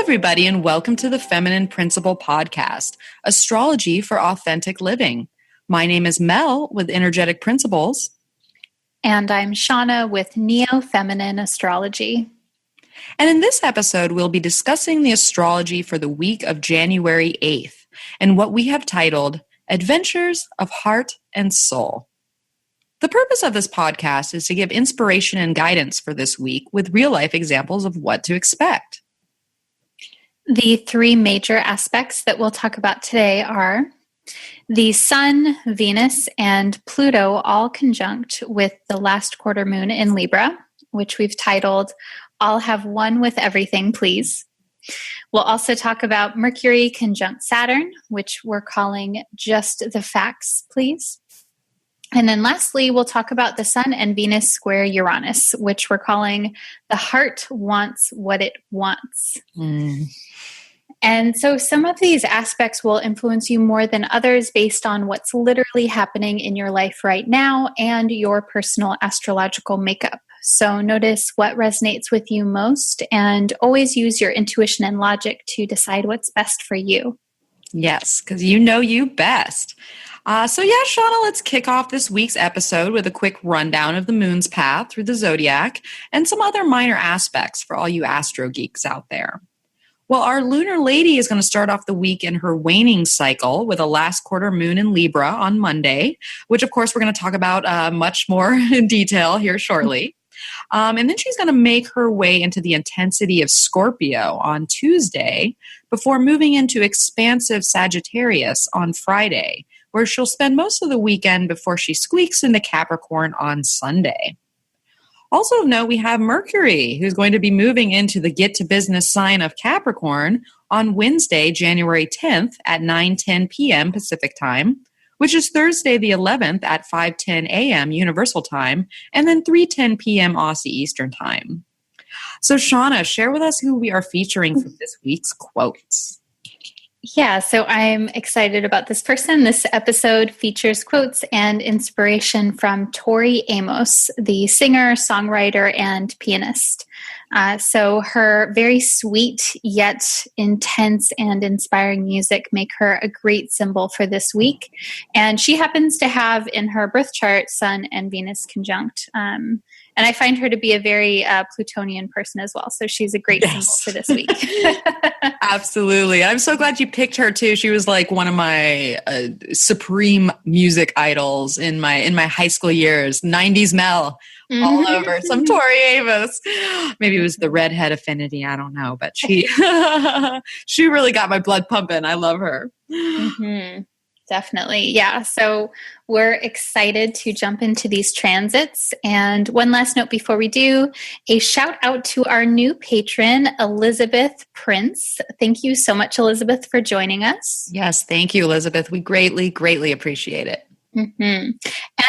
everybody, and welcome to the Feminine Principle Podcast, Astrology for Authentic Living. My name is Mel with Energetic Principles. And I'm Shawna with Neo Feminine Astrology. And in this episode, we'll be discussing the astrology for the week of January 8th, and what we have titled Adventures of Heart and Soul. The purpose of this podcast is to give inspiration and guidance for this week with real-life examples of what to expect. The three major aspects that we'll talk about today are the Sun, Venus, and Pluto all conjunct with the last quarter moon in Libra, which we've titled, I'll Have One with Everything, Please. We'll also talk about Mercury conjunct Saturn, which we're calling Just the Facts, Please. And then lastly, we'll talk about the Sun and Venus square Uranus, which we're calling The Heart Wants What It Wants. And so some of these aspects will influence you more than others based on what's literally happening in your life right now and your personal astrological makeup. So notice what resonates with you most and always use your intuition and logic to decide what's best for you. Yes, because you know you best. Shawna, let's kick off this week's episode with a quick rundown of the moon's path through the zodiac and some other minor aspects for all you astro geeks out there. Well, our lunar lady is going to start off the week in her waning cycle with a last quarter moon in Libra on Monday, which of course we're going to talk about much more in detail here shortly. And then she's going to make her way into the intensity of Scorpio on Tuesday before moving into expansive Sagittarius on Friday, where she'll spend most of the weekend before she squeaks into Capricorn on Sunday. Also of note, we have Mercury, who's going to be moving into the get-to-business sign of Capricorn on Wednesday, January 10th at 9:10 p.m. Pacific Time, which is Thursday the 11th at 5:10 a.m. Universal Time, and then 3:10 p.m. Aussie Eastern Time. So, Shawna, share with us who we are featuring for this week's quotes. Yeah, so I'm excited about this person. This episode features quotes and inspiration from Tori Amos, the singer, songwriter, and pianist. So her very sweet yet intense and inspiring music make her a great symbol for this week. And she happens to have in her birth chart Sun and Venus conjunct. And I find her to be a very Plutonian person as well. So she's a great symbol for this week. Absolutely. I'm so glad you picked her too. She was like one of my supreme music idols in my high school years. 90s Mel all over. Some Tori Amos. Maybe it was the redhead affinity. I don't know. But she she really got my blood pumping. I love her. Mm-hmm. Definitely. Yeah. So we're excited to jump into these transits. And one last note before we do, a shout out to our new patron, Elizabeth Prince. Thank you so much, Elizabeth, for joining us. Yes. Thank you, Elizabeth. We greatly, greatly appreciate it. Mm-hmm.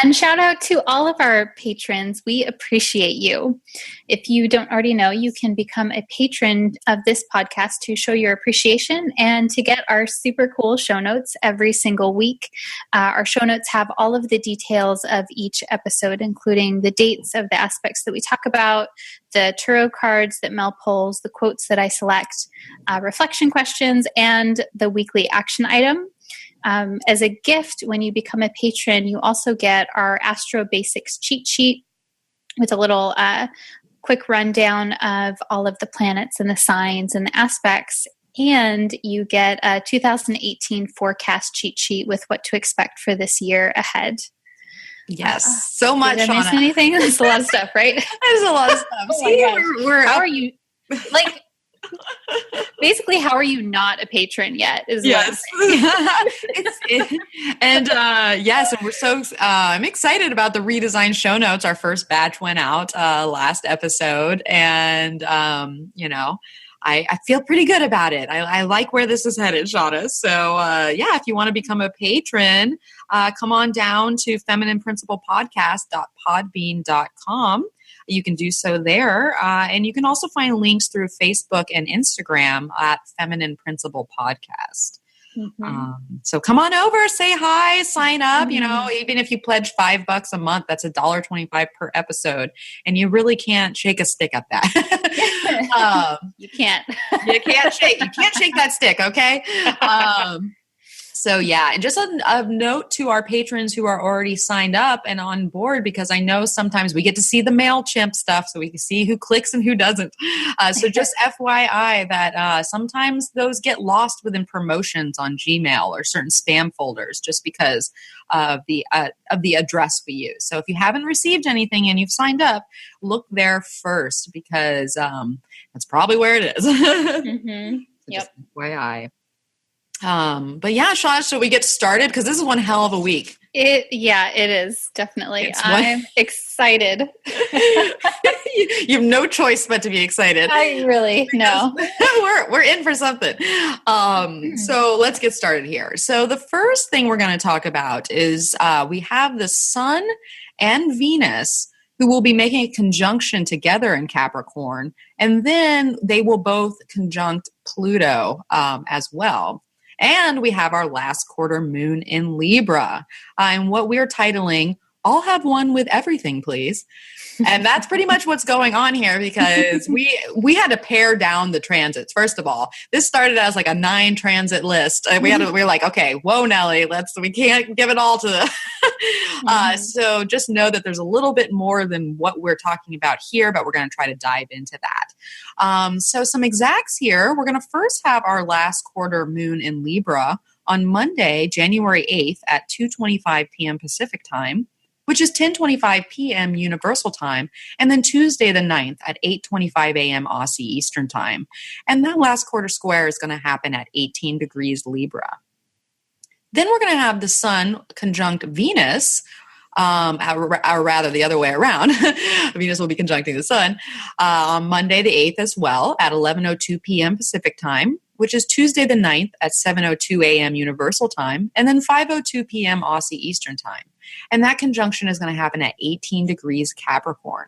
And shout out to all of our patrons. We appreciate you. If you don't already know, you can become a patron of this podcast to show your appreciation and to get our super cool show notes every single week. Our show notes have all of the details of each episode, including the dates of the aspects that we talk about, the tarot cards that Mel pulls, the quotes that I select, reflection questions, and the weekly action item. As a gift, when you become a patron, you also get our Astro Basics cheat sheet with a little quick rundown of all of the planets and the signs and the aspects. And you get a 2018 forecast cheat sheet with what to expect for this year ahead. Yes, so much. Did I miss anything? That's a lot of stuff, right? There's a lot of stuff. How are you? Like, basically, how are you not a patron yet? Yes. And we're so I'm excited about the redesigned show notes. Our first batch went out last episode, and I feel pretty good about it. I like where this is headed, Shawna. So if you want to become a patron, come on down to feminineprinciplepodcast.podbean.com. You can do so there. And you can also find links through Facebook and Instagram at Feminine Principle Podcast. So come on over, say hi, sign up. You know, Mm-hmm. even if you pledge $5 a month, that's $1.25 per episode, and you really can't shake a stick at that. You can't. You can't shake that stick, okay? So yeah, and just a note to our patrons who are already signed up and on board, because I know sometimes we get to see the MailChimp stuff, so we can see who clicks and who doesn't. So just FYI that sometimes those get lost within promotions on Gmail or certain spam folders, just because of the address we use. So if you haven't received anything and you've signed up, look there first, because that's probably where it is. Mm-hmm. So just FYI. But yeah, Shawna, should we get started? Because this is one hell of a week. It is definitely. I'm excited. You have no choice but to be excited. I really know. We're in for something. So let's get started here. So the first thing we're going to talk about is we have the Sun and Venus, who will be making a conjunction together in Capricorn, and then they will both conjunct Pluto as well. And we have our last quarter moon in Libra, and what we're titling, I'll have one with everything, please. And that's pretty much what's going on here, because we had to pare down the transits. First of all, this started as like a 9 transit list. We were like, okay, whoa, Nelly, we can't give it all to the. So just know that there's a little bit more than what we're talking about here, but we're going to try to dive into that. So some exacts here. We're going to first have our last quarter moon in Libra on Monday, January 8th at 2:25 p.m. Pacific time, which is 10:25 p.m. Universal Time, and then Tuesday the 9th at 8:25 a.m. Aussie Eastern Time. And that last quarter square is going to happen at 18 degrees Libra. Then we're going to have the Sun conjunct Venus, or rather the other way around. Venus will be conjuncting the Sun on Monday the 8th as well at 11:02 p.m. Pacific Time, which is Tuesday the 9th at 7:02 a.m. Universal Time, and then 5:02 p.m. Aussie Eastern Time. And that conjunction is going to happen at 18 degrees Capricorn.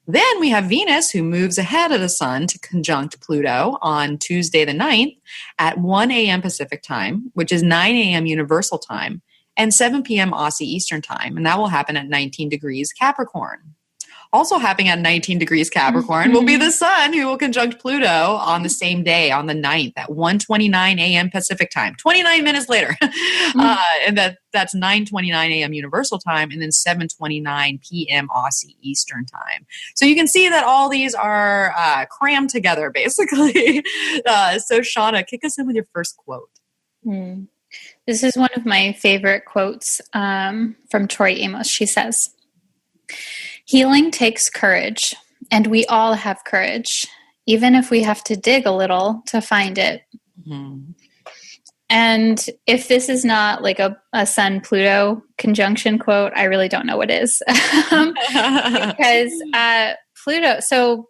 Then we have Venus, who moves ahead of the Sun to conjunct Pluto on Tuesday the 9th at 1 a.m. Pacific Time, which is 9 a.m. Universal Time, and 7 p.m. Aussie Eastern Time. And that will happen at 19 degrees Capricorn. Also happening at 19 degrees Capricorn will be the Sun, who will conjunct Pluto on the same day, on the 9th at 1:29 a.m. Pacific Time, 29 minutes later. And that's 9:29 a.m. Universal Time, and then 7:29 p.m. Aussie Eastern Time. So you can see that all these are crammed together, basically. So Shawna, kick us in with your first quote. This is one of my favorite quotes from Tori Amos. She says, "Healing takes courage, and we all have courage, even if we have to dig a little to find it." Mm-hmm. And if this is not like a Sun-Pluto conjunction quote, I really don't know what is. Because Pluto, so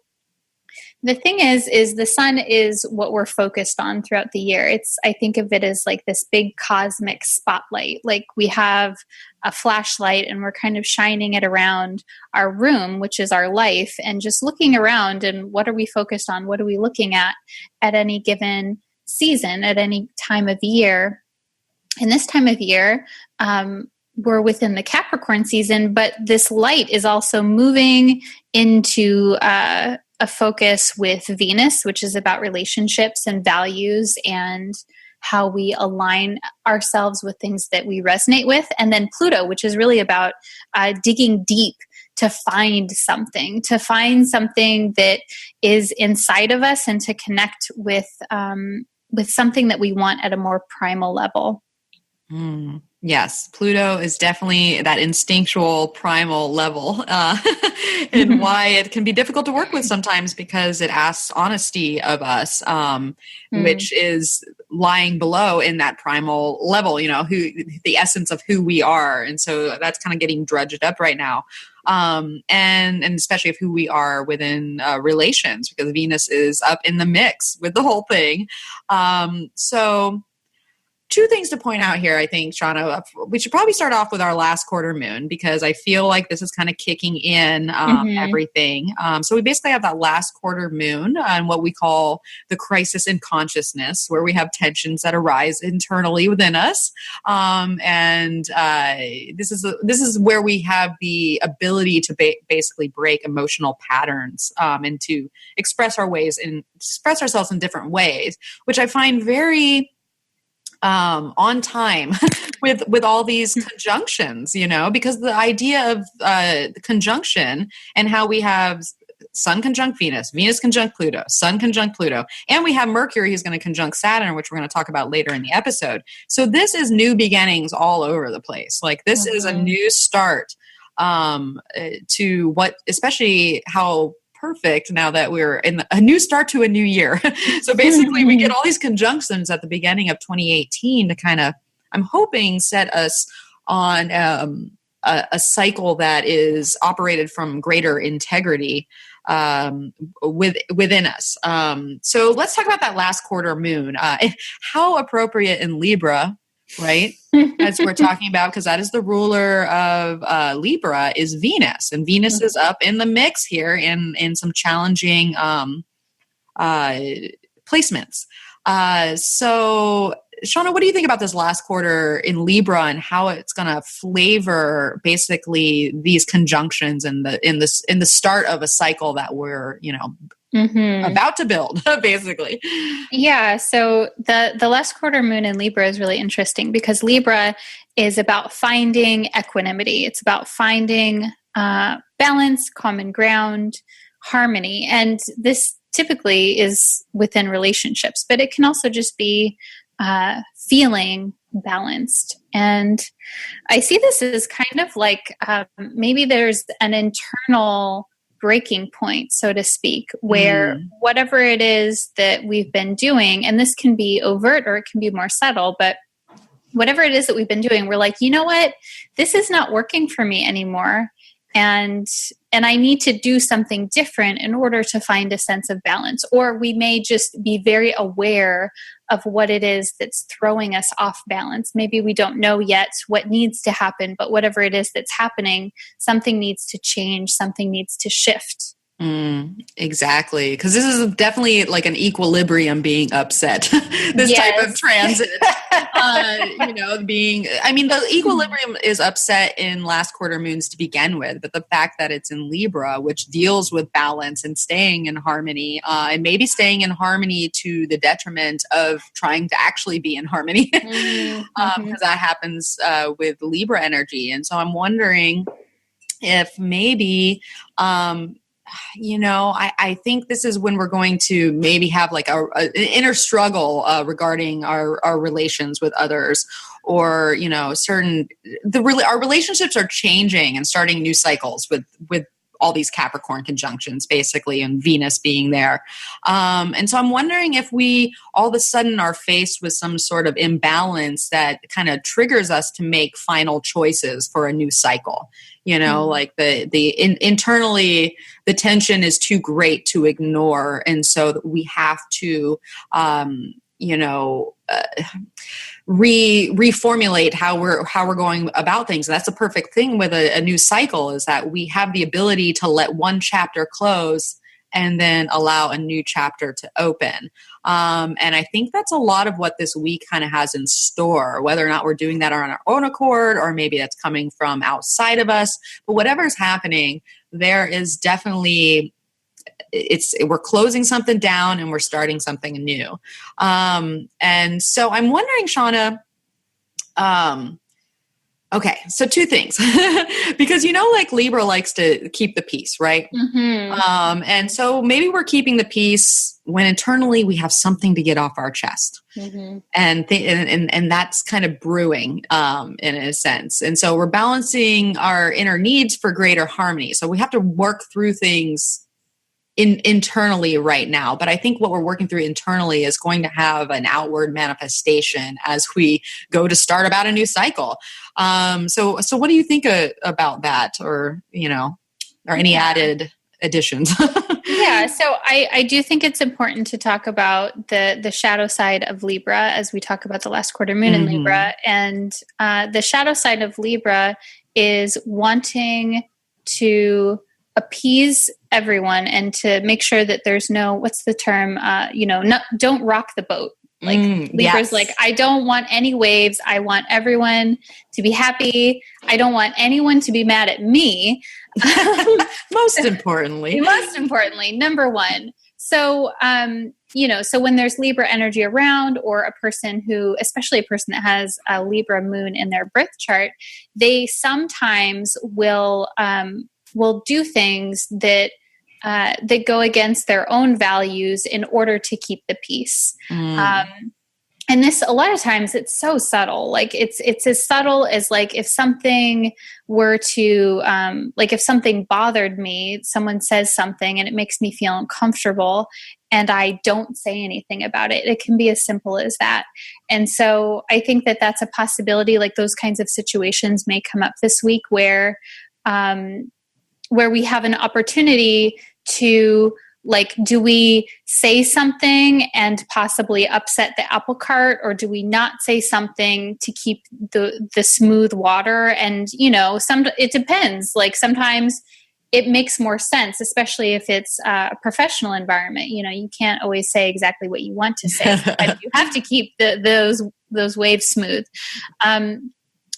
the thing is the Sun is what we're focused on throughout the year. I think of it as like this big cosmic spotlight. Like we have a flashlight and we're kind of shining it around our room, which is our life, and just looking around and what are we focused on? What are we looking at any given season, at any time of year? And this time of year, we're within the Capricorn season, but this light is also moving into a focus with Venus, which is about relationships and values and how we align ourselves with things that we resonate with. And then Pluto, which is really about digging deep to find something that is inside of us and to connect with something that we want at a more primal level. Yes, Pluto is definitely that instinctual primal level, and why it can be difficult to work with sometimes, because it asks honesty of us, which is lying below in that primal level, the essence of who we are. And so that's kind of getting drudged up right now. And especially of who we are within relations, because Venus is up in the mix with the whole thing. So two things to point out here, I think, Shawna. We should probably start off with our last quarter moon, because I feel like this is kind of kicking in everything. So we basically have that last quarter moon on what we call the crisis in consciousness, where we have tensions that arise internally within us. This is where we have the ability to basically break emotional patterns and to express ourselves in different ways, which I find very on time with all these conjunctions, because the idea of the conjunction and how we have Sun conjunct Venus, Venus conjunct Pluto, Sun conjunct Pluto, and we have Mercury who's going to conjunct Saturn, which we're going to talk about later in the episode. So this is new beginnings all over the place. Like this is a new start to what, especially how perfect now that we're in a new start to a new year. So basically we get all these conjunctions at the beginning of 2018 to kind of, I'm hoping, set us on a cycle that is operated from greater integrity within us. So let's talk about that last quarter moon. How appropriate in Libra, right? As we're talking about, because that is the ruler of Libra, is Venus, and Venus is up in the mix here in some challenging placements. So Shawna, what do you think about this last quarter in Libra and how it's going to flavor basically these conjunctions in the start of a cycle that we're about to build, basically? Yeah. So the last quarter moon in Libra is really interesting because Libra is about finding equanimity. It's about finding balance, common ground, harmony, and this typically is within relationships, but it can also just be feeling balanced. And I see this as kind of like maybe there's an internal breaking point, so to speak, where whatever it is that we've been doing, and this can be overt or it can be more subtle, but whatever it is that we've been doing, we're like, you know what, this is not working for me anymore. And I need to do something different in order to find a sense of balance. Or we may just be very aware of what it is that's throwing us off balance. Maybe we don't know yet what needs to happen, but whatever it is that's happening, something needs to change, something needs to shift. Exactly. Because this is definitely like an equilibrium being upset, this type of transit. The equilibrium is upset in last quarter moons to begin with, but the fact that it's in Libra, which deals with balance and staying in harmony, and maybe staying in harmony to the detriment of trying to actually be in harmony, because that happens with Libra energy. And so I'm wondering if maybe, I think this is when we're going to maybe have like an inner struggle regarding our relations with others, or our relationships are changing and starting new cycles with all these Capricorn conjunctions, basically, and Venus being there. And so I'm wondering if we all of a sudden are faced with some sort of imbalance that kind of triggers us to make final choices for a new cycle. Like internally, the tension is too great to ignore. And so we have to, reformulate how we're going about things. And that's the perfect thing with a new cycle, is that we have the ability to let one chapter close and then allow a new chapter to open. And I think that's a lot of what this week kind of has in store, whether or not we're doing that on our own accord, or maybe that's coming from outside of us. But whatever's happening, there is definitely, we're closing something down and we're starting something new. And so I'm wondering, Shawna, okay, so two things, because like Libra likes to keep the peace, right? And so maybe we're keeping the peace when internally we have something to get off our chest, and that's kind of brewing in a sense. And so we're balancing our inner needs for greater harmony. So we have to work through things internally right now, but I think what we're working through internally is going to have an outward manifestation as we go to start about a new cycle. So what do you think about that, or or any added additions. Yeah, so I do think it's important to talk about the shadow side of Libra as we talk about the last quarter moon in Libra. And the shadow side of Libra is wanting to appease everyone and to make sure that there's no, what's the term, don't rock the boat. Like Libra's like, I don't want any waves. I want everyone to be happy. I don't want anyone to be mad at me. Most importantly, number one. So, so when there's Libra energy around, or a person who, especially a person that has a Libra moon in their birth chart, they sometimes will do things that go against their own values in order to keep the peace. And this, a lot of times it's so subtle. Like it's as subtle as like, if something were to, if something bothered me, someone says something and it makes me feel uncomfortable and I don't say anything about it. It can be as simple as that. And so I think that that's a possibility. Like those kinds of situations may come up this week where we have an opportunity to, like, do we say something and possibly upset the apple cart, or do we not say something to keep the smooth water? And, it depends. Like sometimes it makes more sense, especially if it's a professional environment. You can't always say exactly what you want to say. You have to keep those waves smooth.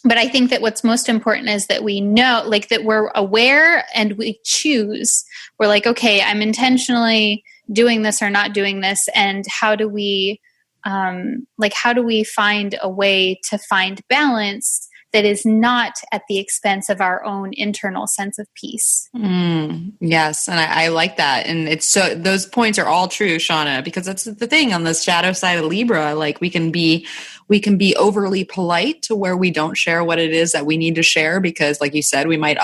But I think that what's most important is that we know, like, that we're aware and we choose. We're like, okay, I'm intentionally doing this or not doing this. And how do we find a way to find balance that is not at the expense of our own internal sense of peace? Yes. And I like that. And it's so, those points are all true, Shawna, because that's the thing on the shadow side of Libra. Like we can be overly polite to where we don't share what it is that we need to share, because like you said, we might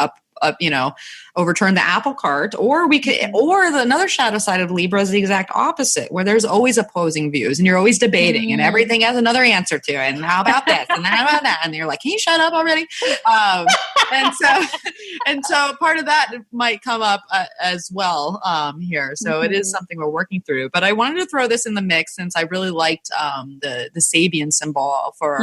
overturn the apple cart, or another shadow side of Libra is the exact opposite, where there's always opposing views and you're always debating and everything has another answer to it. And how about this? And how about that? And you're like, can you shut up already? And so part of that might come up as well here. So it is something we're working through, but I wanted to throw this in the mix since I really liked the Sabian symbol for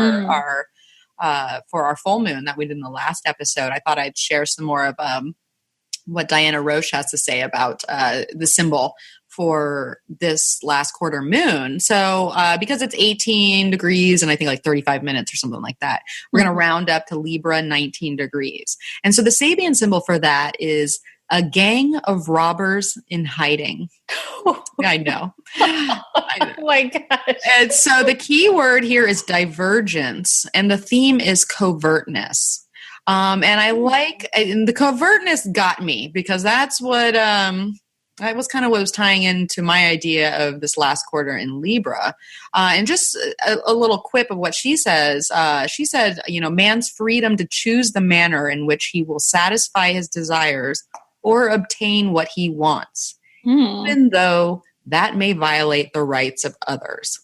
our full moon that we did in the last episode. I thought I'd share some more of what Diana Roche has to say about the symbol for this last quarter moon. So because it's 18 degrees and I think like 35 minutes or something like that, we're going to round up to Libra 19 degrees. And so the Sabian symbol for that is a gang of robbers in hiding. I know. Oh my gosh. And so the key word here is divergence, and the theme is covertness. And I like, and the covertness got me because that's what, that was kind of what was tying into my idea of this last quarter in Libra. And just a little quip of what she says. She said, man's freedom to choose the manner in which he will satisfy his desires or obtain what he wants, even though that may violate the rights of others.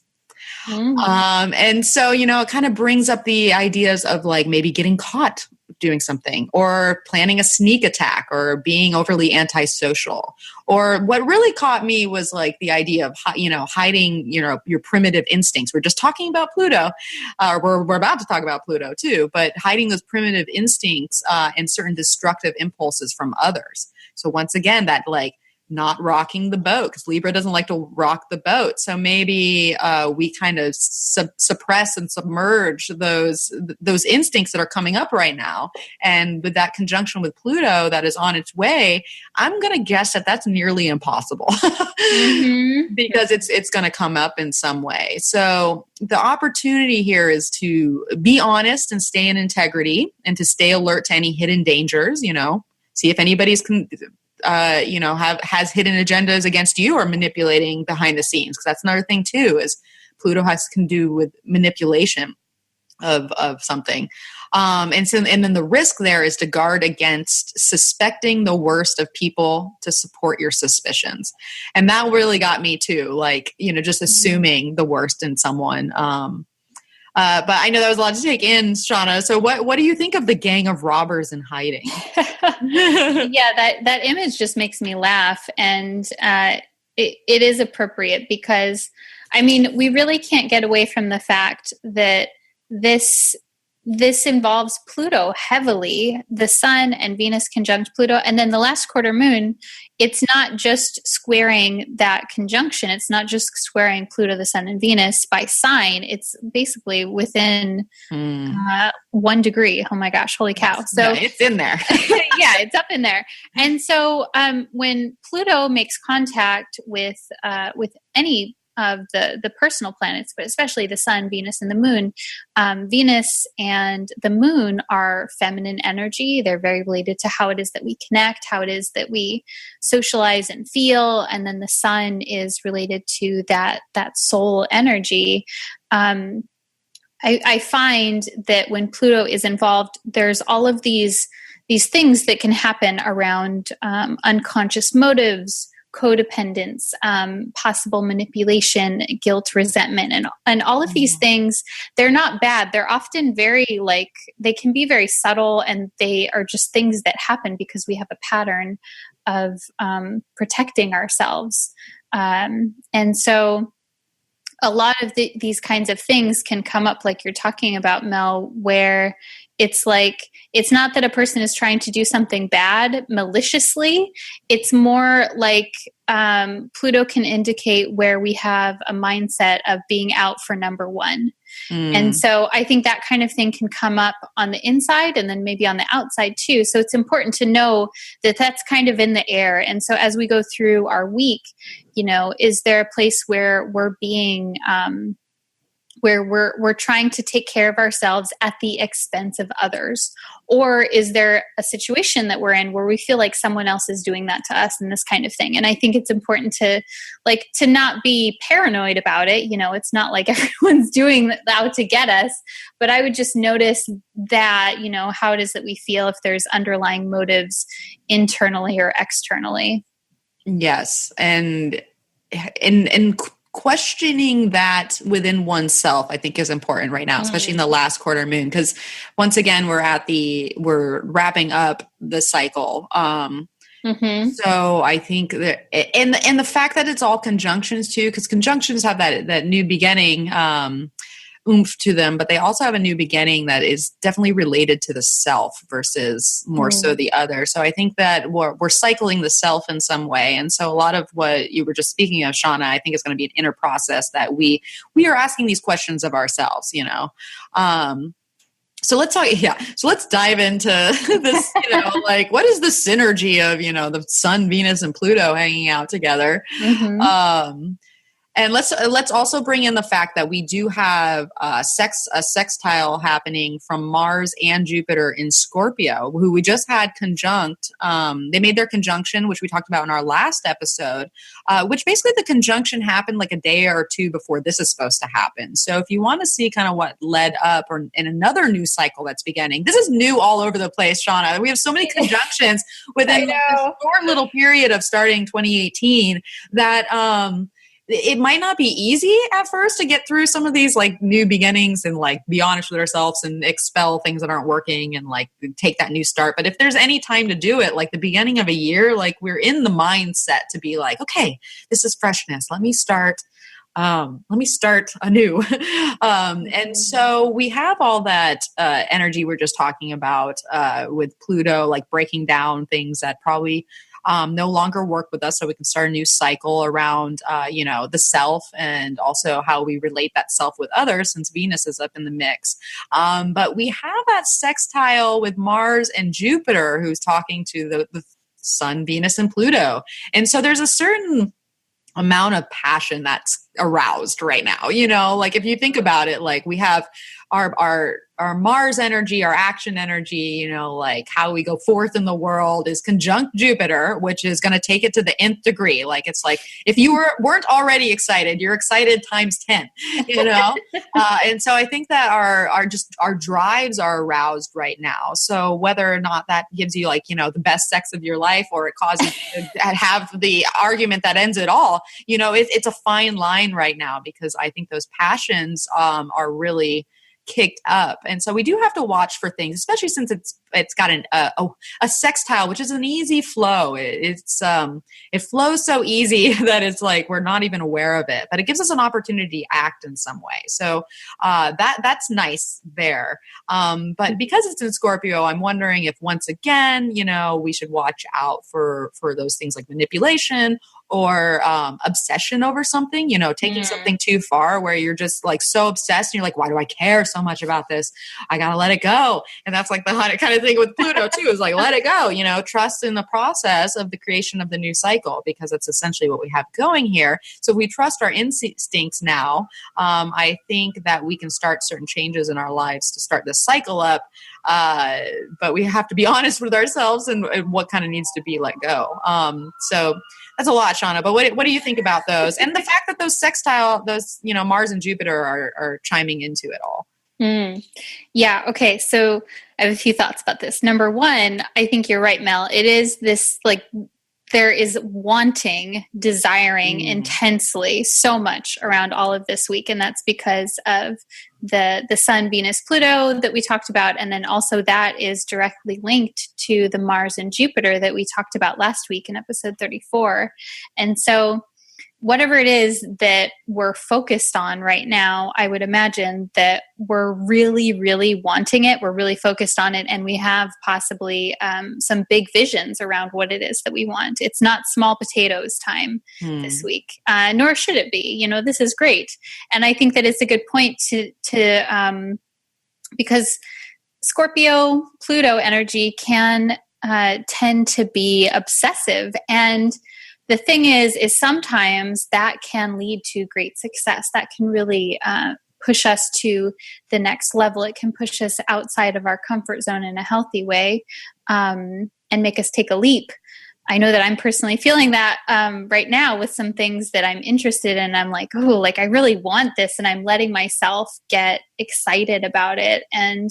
And so, it kind of brings up the ideas of like maybe getting caught doing something, or planning a sneak attack, or being overly antisocial. Or what really caught me was like the idea of, hiding, your primitive instincts. We're just talking about Pluto. We're about to talk about Pluto too, but hiding those primitive instincts and certain destructive impulses from others. So once again, that like not rocking the boat, because Libra doesn't like to rock the boat. So maybe we kind of suppress and submerge those instincts that are coming up right now. And with that conjunction with Pluto that is on its way, I'm going to guess that that's nearly impossible because it's going to come up in some way. So the opportunity here is to be honest and stay in integrity, and to stay alert to any hidden dangers, see if anybody's has hidden agendas against you or manipulating behind the scenes. Because that's another thing too, is Pluto can do with manipulation of something. And then the risk there is to guard against suspecting the worst of people to support your suspicions. And that really got me too. Like, just assuming the worst in someone. But I know that was a lot to take in, Shawna. So what do you think of the gang of robbers in hiding? Yeah, that image just makes me laugh. And it is appropriate because, I mean, we really can't get away from the fact that this involves Pluto heavily, the Sun and Venus conjunct Pluto. And then the last quarter moon, it's not just squaring that conjunction. It's not just squaring Pluto, the Sun, and Venus by sign. It's basically within 1 degree. Oh my gosh, holy cow. So yeah, it's in there. Yeah, it's up in there. And so when Pluto makes contact with any of the personal planets, but especially the Sun, Venus, and the Moon. Venus and the Moon are feminine energy. They're very related to how it is that we connect, how it is that we socialize and feel. And then the Sun is related to that soul energy. I find that when Pluto is involved, there's all of these things that can happen around unconscious motives, codependence, possible manipulation, guilt, resentment, and all of these things. They're not bad. They're often very they can be very subtle, and they are just things that happen because we have a pattern of protecting ourselves. And so a lot of these kinds of things can come up, like you're talking about, Mel, where it's it's not that a person is trying to do something bad maliciously. It's more like Pluto can indicate where we have a mindset of being out for number one. And so I think that kind of thing can come up on the inside and then maybe on the outside too. So it's important to know that that's kind of in the air. And so as we go through our week, is there a place where we're being where we're trying to take care of ourselves at the expense of others? Or is there a situation that we're in where we feel like someone else is doing that to us, and this kind of thing? And I think it's important to not be paranoid about it. It's not like everyone's doing out to get us, but I would just notice that, how it is that we feel, if there's underlying motives internally or externally. Yes. And questioning that within oneself, I think, is important right now, especially in the last quarter moon, because once again, we're wrapping up the cycle. So I think that, and the fact that it's all conjunctions too, because conjunctions have that new beginning, oomph to them, but they also have a new beginning that is definitely related to the self versus more so the other. So I think that we're cycling the self in some way. And so a lot of what you were just speaking of, Shawna, I think is going to be an inner process that we are asking these questions of ourselves, So let's talk. Yeah. So let's dive into this, what is the synergy of, the Sun, Venus, and Pluto hanging out together? And let's also bring in the fact that we do have a sextile happening from Mars and Jupiter in Scorpio, who we just had conjunct. They made their conjunction, which we talked about in our last episode, which basically the conjunction happened like a day or two before this is supposed to happen. So if you want to see kind of what led up in another new cycle that's beginning, this is new all over the place, Shawna. We have so many conjunctions within this short little period of starting 2018 that it might not be easy at first to get through some of these new beginnings and be honest with ourselves and expel things that aren't working and take that new start. But if there's any time to do it, the beginning of a year, we're in the mindset to be okay, this is freshness. Let me start anew. And so we have all that energy we're just talking about with Pluto, breaking down things that probably no longer work with us, so we can start a new cycle around, the self, and also how we relate that self with others, since Venus is up in the mix. But we have that sextile with Mars and Jupiter, who's talking to the Sun, Venus, and Pluto. And so there's a certain amount of passion that's aroused right now. If you think about it, we have our Mars energy, our action energy, how we go forth in the world is conjunct Jupiter, which is going to take it to the nth degree. If you weren't already excited, you're excited times 10, and so I think that our drives are aroused right now. So whether or not that gives you the best sex of your life, or it causes you to have the argument that ends it all, it's a fine line right now, because I think those passions are really kicked up. And so we do have to watch for things, especially since it's got a sextile, which is an easy flow. It flows so easy that it's like we're not even aware of it, but it gives us an opportunity to act in some way. So that's nice there. But because it's in Scorpio, I'm wondering if once again, we should watch out for those things like manipulation or obsession over something, taking something too far where you're just like so obsessed and you're like, why do I care so much about this? I got to let it go. And that's like the kind of thing with Pluto too, is like, let it go, trust in the process of the creation of the new cycle, because that's essentially what we have going here. So if we trust our instincts now, I think that we can start certain changes in our lives to start this cycle up. But we have to be honest with ourselves and what kind of needs to be let go. So that's a lot, Shawna, but what do you think about those? And the fact that those Mars and Jupiter are chiming into it all. Yeah. Okay. So I have a few thoughts about this. Number one, I think you're right, Mel. It is this there is wanting, desiring intensely so much around all of this week. And that's because of the Sun, Venus, Pluto that we talked about. And then also that is directly linked to the Mars and Jupiter that we talked about last week in episode 34. And so whatever it is that we're focused on right now, I would imagine that we're really, really wanting it. We're really focused on it. And we have possibly some big visions around what it is that we want. It's not small potatoes time this week, nor should it be. This is great. And I think that it's a good point to because Scorpio, Pluto energy can tend to be obsessive. And the thing is sometimes that can lead to great success. That can really push us to the next level. It can push us outside of our comfort zone in a healthy way and make us take a leap. I know that I'm personally feeling that right now with some things that I'm interested in. I'm like, I really want this, and I'm letting myself get excited about it. And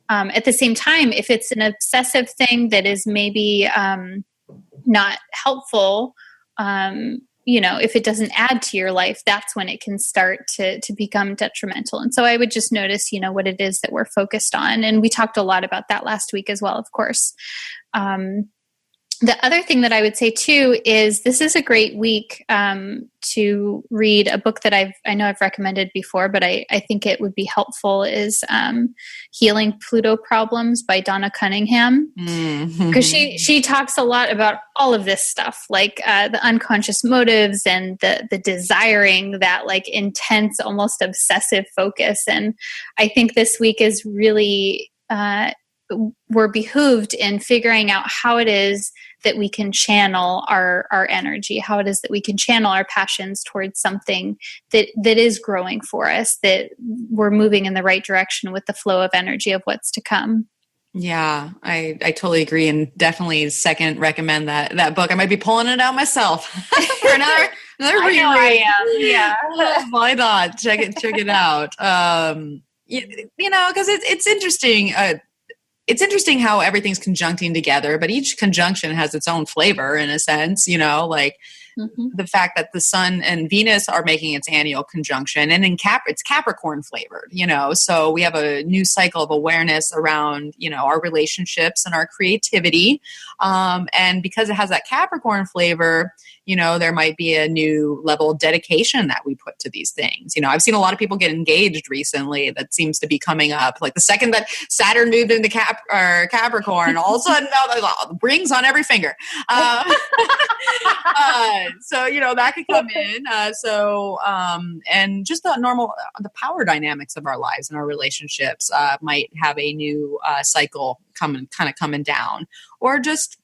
at the same time, if it's an obsessive thing that is maybe not helpful, if it doesn't add to your life, that's when it can start to become detrimental. And so I would just notice, what it is that we're focused on. And we talked a lot about that last week as well, of course. The other thing that I would say too is this is a great week to read a book that I know I've recommended before, but I think it would be helpful is Healing Pluto Problems by Donna Cunningham. Because she talks a lot about all of this stuff, like the unconscious motives and the desiring, that like intense, almost obsessive focus. And I think this week is really we're behooved in figuring out how it is that we can channel our energy, how it is that we can channel our passions towards something that is growing for us, that we're moving in the right direction with the flow of energy of what's to come. Yeah, I totally agree, and definitely second recommend that book. I might be pulling it out myself for another reread. I am. Yeah. Why not? Check it out. Because it's interesting. It's interesting how everything's conjuncting together, but each conjunction has its own flavor in a sense, the fact that the Sun and Venus are making its annual conjunction, and it's Capricorn flavored, so we have a new cycle of awareness around, our relationships and our creativity. And because it has that Capricorn flavor, there might be a new level of dedication that we put to these things. I've seen a lot of people get engaged recently. That seems to be coming up. Like the second that Saturn moved into Capricorn, all of a sudden, rings on every finger. So, that could come in. And just the power dynamics of our lives and our relationships might have a new cycle coming down, or just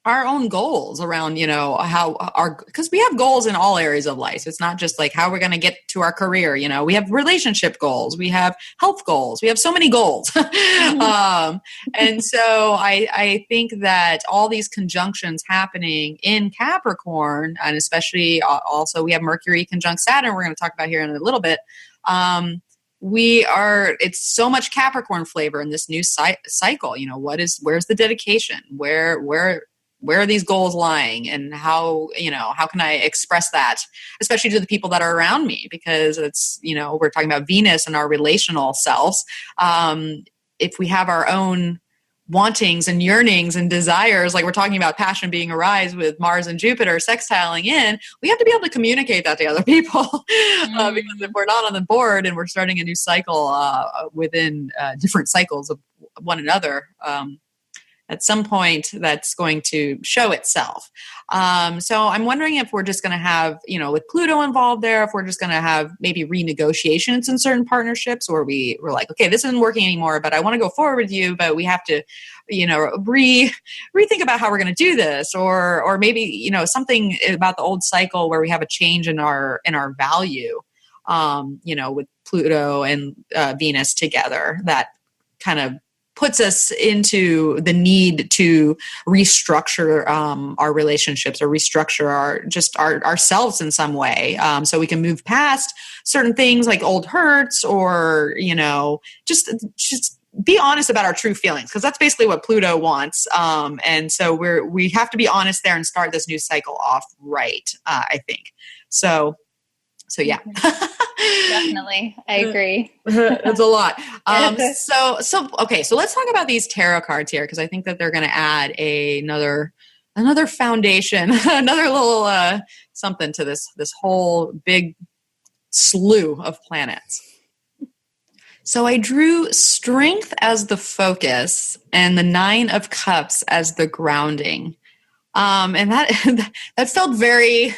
our own goals around, because we have goals in all areas of life. It's not just like how we're going to get to our career. We have relationship goals, we have health goals, we have so many goals. And so I think that all these conjunctions happening in Capricorn, and especially also we have Mercury conjunct Saturn, we're going to talk about here in a little bit. It's so much Capricorn flavor in this new cycle. Where's the dedication? where are these goals lying, and how can I express that, especially to the people that are around me, because it's, we're talking about Venus and our relational selves. If we have our own wantings and yearnings and desires, like we're talking about passion being arise with Mars and Jupiter sextiling in, we have to be able to communicate that to other people. Because if we're not on the board and we're starting a new cycle within different cycles of one another, at some point that's going to show itself. So I'm wondering if we're just going to have, with Pluto involved there, if we're just going to have maybe renegotiations in certain partnerships, or we're like, okay, this isn't working anymore, but I want to go forward with you, but we have to, rethink about how we're going to do this, or maybe, something about the old cycle where we have a change in our value, with Pluto and Venus together, that kind of puts us into the need to restructure our relationships, or restructure ourselves in some way, so we can move past certain things like old hurts, or just be honest about our true feelings, because that's basically what Pluto wants. And so we have to be honest there and start this new cycle off right. I think so. Yeah. Definitely. I agree. It's a lot. Okay. So let's talk about these tarot cards here, because I think that they're going to add another foundation, another little something to this whole big slew of planets. So I drew Strength as the focus and the 9 of Cups as the grounding. And that felt very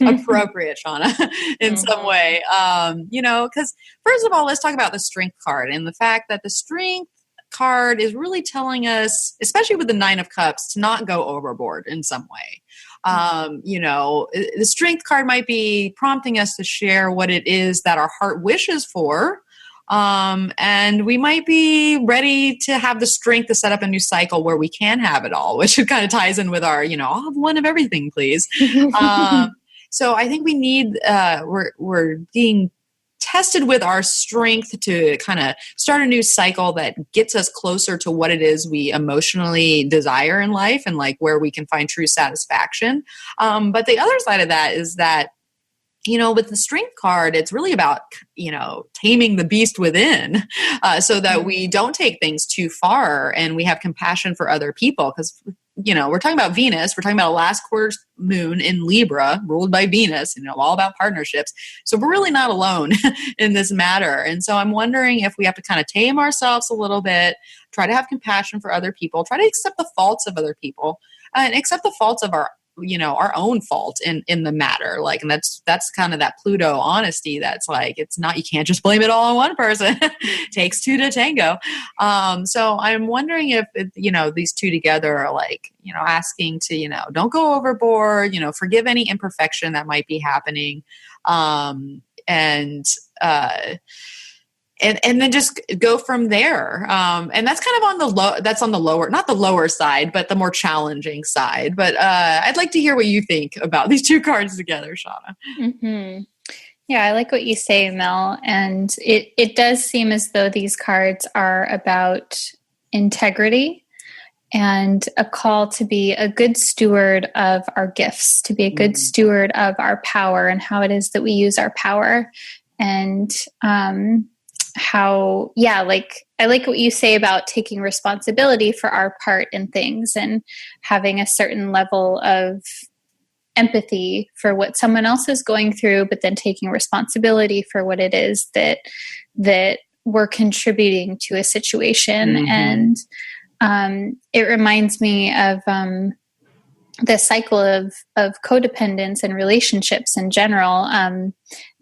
appropriate, Shawna, in some way. Because first of all, let's talk about the Strength card, and the fact that the Strength card is really telling us, especially with the 9 of Cups, to not go overboard in some way. The Strength card might be prompting us to share what it is that our heart wishes for. And we might be ready to have the strength to set up a new cycle where we can have it all, which kind of ties in with our, I'll have one of everything, please. So I think we need, we're being tested with our strength to kind of start a new cycle that gets us closer to what it is we emotionally desire in life, and like where we can find true satisfaction. But the other side of that is that, with the Strength card, it's really about, taming the beast within, so that we don't take things too far, and we have compassion for other people. Because, we're talking about Venus, we're talking about a last quarter moon in Libra, ruled by Venus, all about partnerships. So we're really not alone in this matter. And so I'm wondering if we have to kind of tame ourselves a little bit, try to have compassion for other people, try to accept the faults of other people, and accept the faults of our own fault in the matter. Like, and that's kind of that Pluto honesty. That's like, it's not, you can't just blame it all on one person. It takes two to tango. So I'm wondering if, these two together are like, asking to, don't go overboard, forgive any imperfection that might be happening. And then just go from there. And that's kind of on the lower, not the lower side, but the more challenging side. But I'd like to hear what you think about these two cards together, Shawna. Mm-hmm. Yeah, I like what you say, Mel. And it does seem as though these cards are about integrity and a call to be a good steward of our gifts, to be a good steward of our power and how it is that we use our power. And I like what you say about taking responsibility for our part in things and having a certain level of empathy for what someone else is going through, but then taking responsibility for what it is that we're contributing to a situation. Mm-hmm. And it reminds me of the cycle of codependence and relationships in general.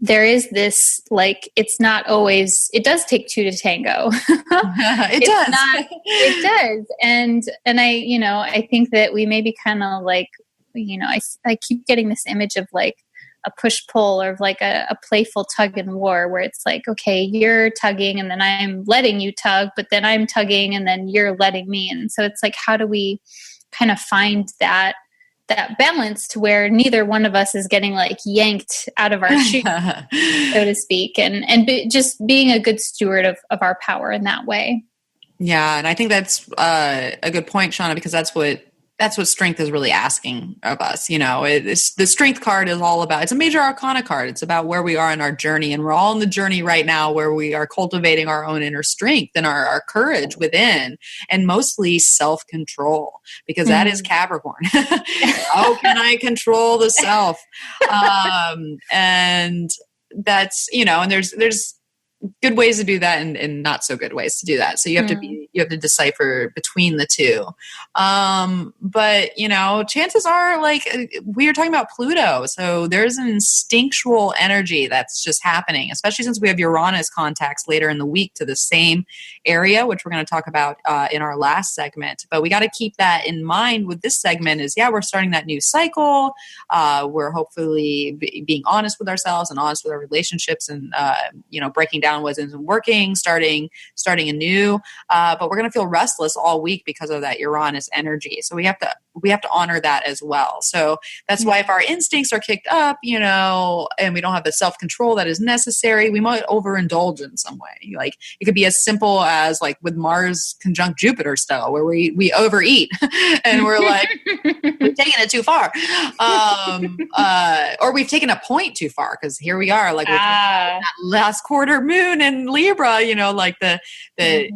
There is this, like, it's not always, it does take two to tango. It does. And I think that we may be kind of like, I keep getting this image of like a push-pull, or like a playful tug and war, where it's like, okay, you're tugging and then I'm letting you tug, but then I'm tugging and then you're letting me. And so it's like, how do we kind of find that balance to where neither one of us is getting like yanked out of our shoes, so to speak, and just being a good steward of our power in that way. Yeah. And I think that's a good point, Shawna, because that's what that's what strength is really asking of us. You know, it's the strength card is all about, it's a major arcana card. It's about where we are in our journey. And we're all in the journey right now where we are cultivating our own inner strength and our courage within, and mostly self-control, because that is Capricorn. How can I control the self? And that's, you know, and there's good ways to do that and not so good ways to do that. So you have to decipher between the two. But you know, chances are, like, we are talking about Pluto. So there's an instinctual energy that's just happening, especially since we have Uranus contacts later in the week to the same area, which we're going to talk about in our last segment. But we got to keep that in mind with this segment is, we're starting that new cycle. We're hopefully being honest with ourselves and honest with our relationships and, you know, breaking down what isn't working, starting anew. But we're going to feel restless all week because of that Uranus energy. So we have to honor that as well. So that's why if our instincts are kicked up, you know, and we don't have the self-control that is necessary, we might overindulge in some way. Like it could be as simple as like with Mars conjunct Jupiter style, where we overeat and we're like, we've taken it too far. Or we've taken a point too far, because here we are, like that last quarter moon in Libra, you know, like the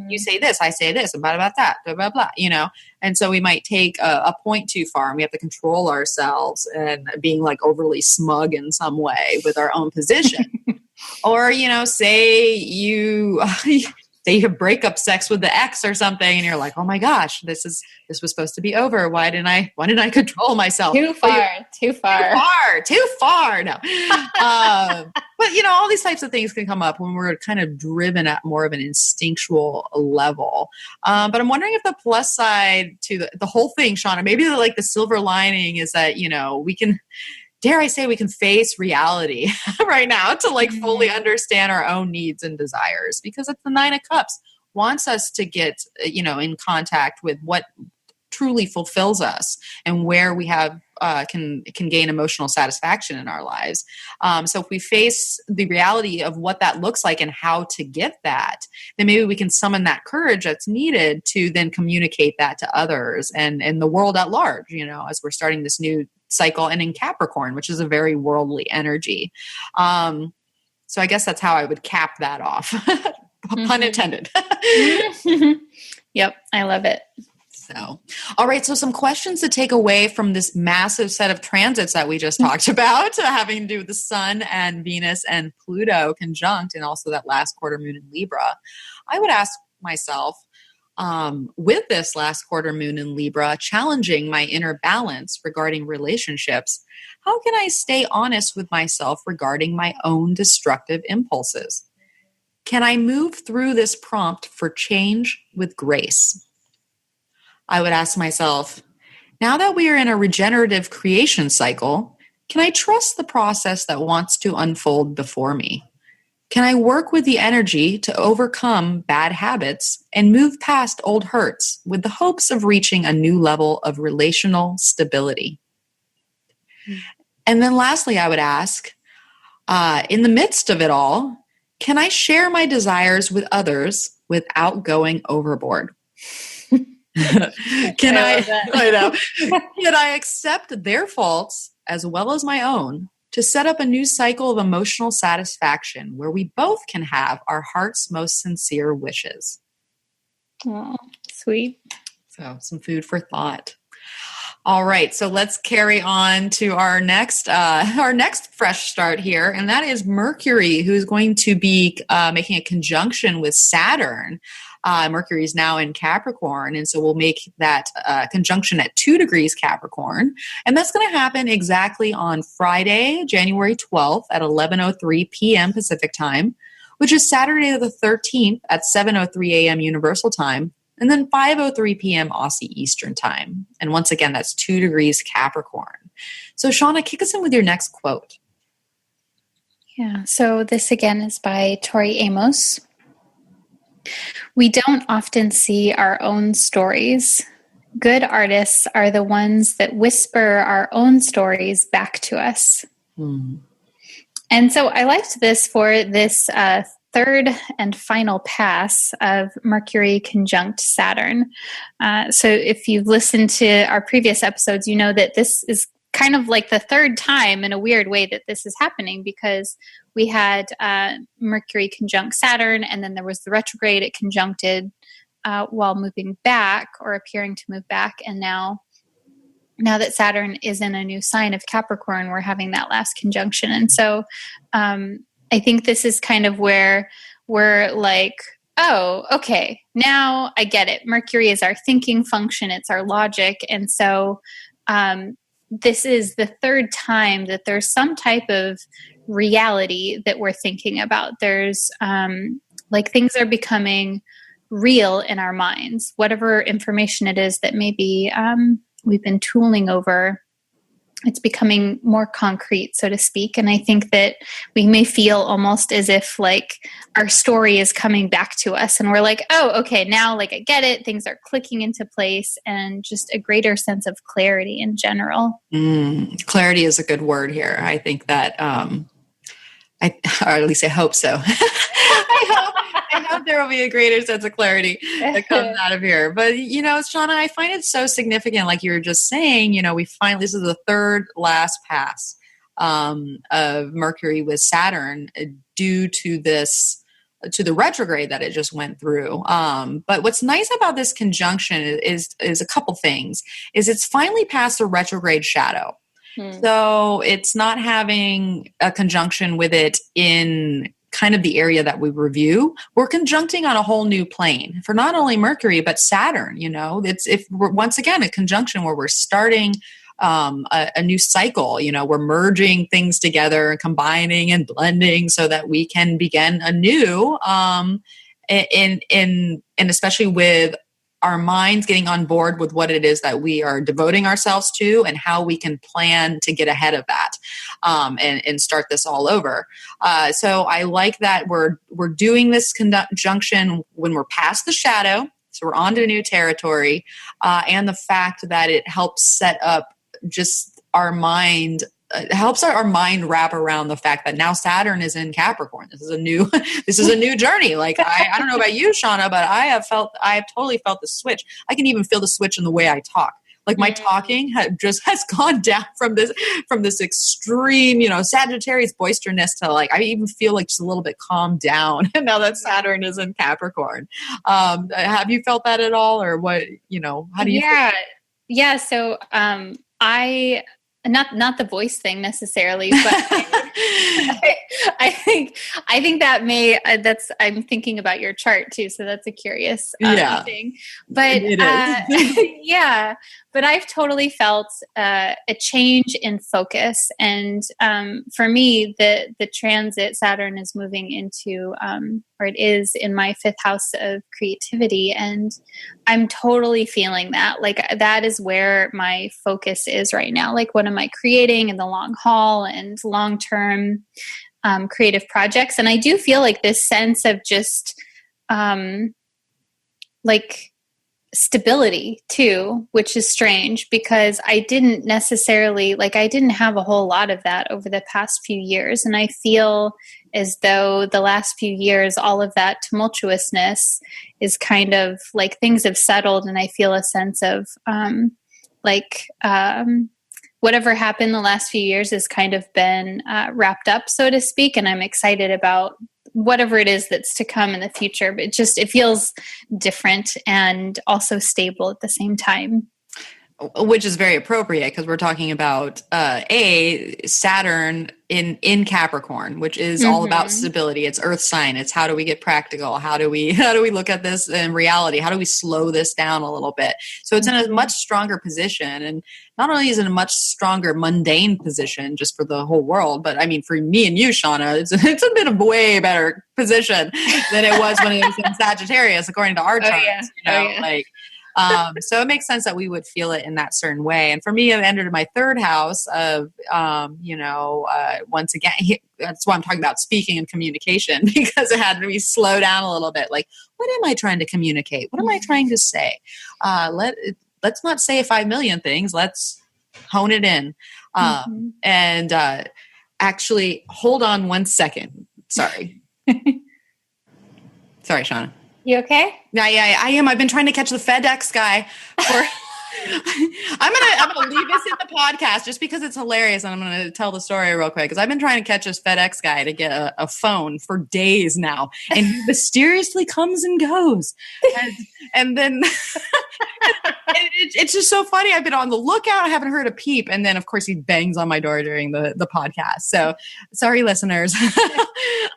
you say this, I say this, and blah, blah, blah, blah, blah, blah, you know. And so we might take a point too far, and we have to control ourselves and being like overly smug in some way with our own position. Or, you know, say you have breakup sex with the ex or something, and you're like, oh my gosh, this was supposed to be over. Why didn't I control myself? Too far. No. But you know, all these types of things can come up when we're kind of driven at more of an instinctual level. But I'm wondering if the plus side to the whole thing, Shawna, maybe like the silver lining is that, you know, we can, dare I say, we can face reality right now to like fully understand our own needs and desires, because it's the Nine of Cups wants us to get, you know, in contact with what truly fulfills us and where we have can gain emotional satisfaction in our lives. So if we face the reality of what that looks like and how to get that, then maybe we can summon that courage that's needed to then communicate that to others and the world at large, you know, as we're starting this new cycle, and in Capricorn, which is a very worldly energy. So I guess that's how I would cap that off. Pun intended. Yep. I love it. So, all right. So some questions to take away from this massive set of transits that we just talked about, having to do with the Sun and Venus and Pluto conjunct, and also that last quarter moon in Libra. I would ask myself, with this last quarter moon in Libra, challenging my inner balance regarding relationships, how can I stay honest with myself regarding my own destructive impulses? Can I move through this prompt for change with grace? I would ask myself, now that we are in a regenerative creation cycle, can I trust the process that wants to unfold before me? Can I work with the energy to overcome bad habits and move past old hurts with the hopes of reaching a new level of relational stability? And then lastly, I would ask, in the midst of it all, can I share my desires with others without going overboard? Can I accept their faults as well as my own to set up a new cycle of emotional satisfaction where we both can have our heart's most sincere wishes? Oh, sweet. So some food for thought. All right, so let's carry on to our next fresh start here, and that is Mercury, who's going to be making a conjunction with Saturn. Mercury is now in Capricorn, and so we'll make that conjunction at 2 degrees Capricorn, and that's going to happen exactly on Friday, January 12th at 11:03 p.m. Pacific time, which is Saturday the 13th at 7:03 a.m. Universal time, and then 5:03 p.m. Aussie Eastern Time. And once again, that's 2 degrees Capricorn. So Shawna, kick us in with your next quote. Yeah, so this again is by Tori Amos. We don't often see our own stories. Good artists are the ones that whisper our own stories back to us. And so I liked this for this third and final pass of Mercury conjunct Saturn. So if you've listened to our previous episodes, you know that this is kind of like the third time in a weird way that this is happening, because we had Mercury conjunct Saturn, and then there was the retrograde. It conjuncted while moving back or appearing to move back. And now that Saturn is in a new sign of Capricorn, we're having that last conjunction. And so I think this is kind of where we're like, oh, okay, now I get it. Mercury is our thinking function. It's our logic. And so this is the third time that there's some type of reality that we're thinking about. There's like things are becoming real in our minds, whatever information it is that maybe we've been tooling over. It's becoming more concrete, so to speak. And I think that we may feel almost as if like our story is coming back to us and we're like, oh, okay, now like I get it. Things are clicking into place, and just a greater sense of clarity in general. Clarity is a good word here. I think that, or at least I hope so. I hope there will be a greater sense of clarity that comes out of here. But, Shawna, I find it so significant, like you were just saying, this is the third last pass of Mercury with Saturn due to the retrograde that it just went through. But what's nice about this conjunction is a couple things. It's finally past the retrograde shadow. So it's not having a conjunction with it in kind of the area that we review. We're conjuncting on a whole new plane for not only Mercury, but Saturn. It's once again a conjunction where we're starting a new cycle. We're merging things together and combining and blending so that we can begin anew, and especially with our minds getting on board with what it is that we are devoting ourselves to and how we can plan to get ahead of that, and start this all over. So I like that we're doing this conjunction when we're past the shadow. So we're on to new territory, and the fact that it helps set up just our mind. It helps our mind wrap around the fact that now Saturn is in Capricorn. This is a new journey. Like I don't know about you, Shawna, but I have totally felt the switch. I can even feel the switch in the way I talk. Like my talking has gone down from this extreme, Sagittarius boisterousness to like, I even feel like just a little bit calmed down now that Saturn is in Capricorn. Have you felt that at all, or what, how do you feel? Yeah. So, not the voice thing necessarily, but I think that I'm thinking about your chart too. So that's a curious thing, but it is. Yeah, but I've totally felt a change in focus. And for me, the transit Saturn is moving into, or it is in my fifth house of creativity. And I'm totally feeling that. Like that is where my focus is right now. Like what am I creating in the long haul and long-term creative projects? And I do feel like this sense of just like stability too, which is strange because I didn't have a whole lot of that over the past few years. And I feel as though the last few years, all of that tumultuousness is kind of like things have settled, and I feel a sense of whatever happened the last few years has kind of been wrapped up, so to speak. And I'm excited about whatever it is that's to come in the future, but it feels different and also stable at the same time. Which is very appropriate because we're talking about Saturn in Capricorn, which is all about stability. It's Earth sign. It's how do we get practical? How do we look at this in reality? How do we slow this down a little bit? So it's in a much stronger position, and not only is it a much stronger mundane position just for the whole world, but I mean for me and you, Shawna, it's a bit of a way better position than it was when it was in Sagittarius, according to our charts. So it makes sense that we would feel it in that certain way. And for me, I've entered my third house of, once again, that's why I'm talking about speaking and communication, because it had me slow down a little bit. Like, what am I trying to communicate? What am I trying to say? Let's not say 5 million things. Let's hone it in. And actually, hold on one second. Sorry. Sorry, Shawna. You okay? Yeah, I am. I've been trying to catch the FedEx guy for I'm gonna leave this in the podcast just because it's hilarious, and I'm gonna tell the story real quick because I've been trying to catch this FedEx guy to get a phone for days now, and he mysteriously comes and goes, and then it's just so funny. I've been on the lookout. I haven't heard a peep, and then of course he bangs on my door during the podcast. So sorry, listeners.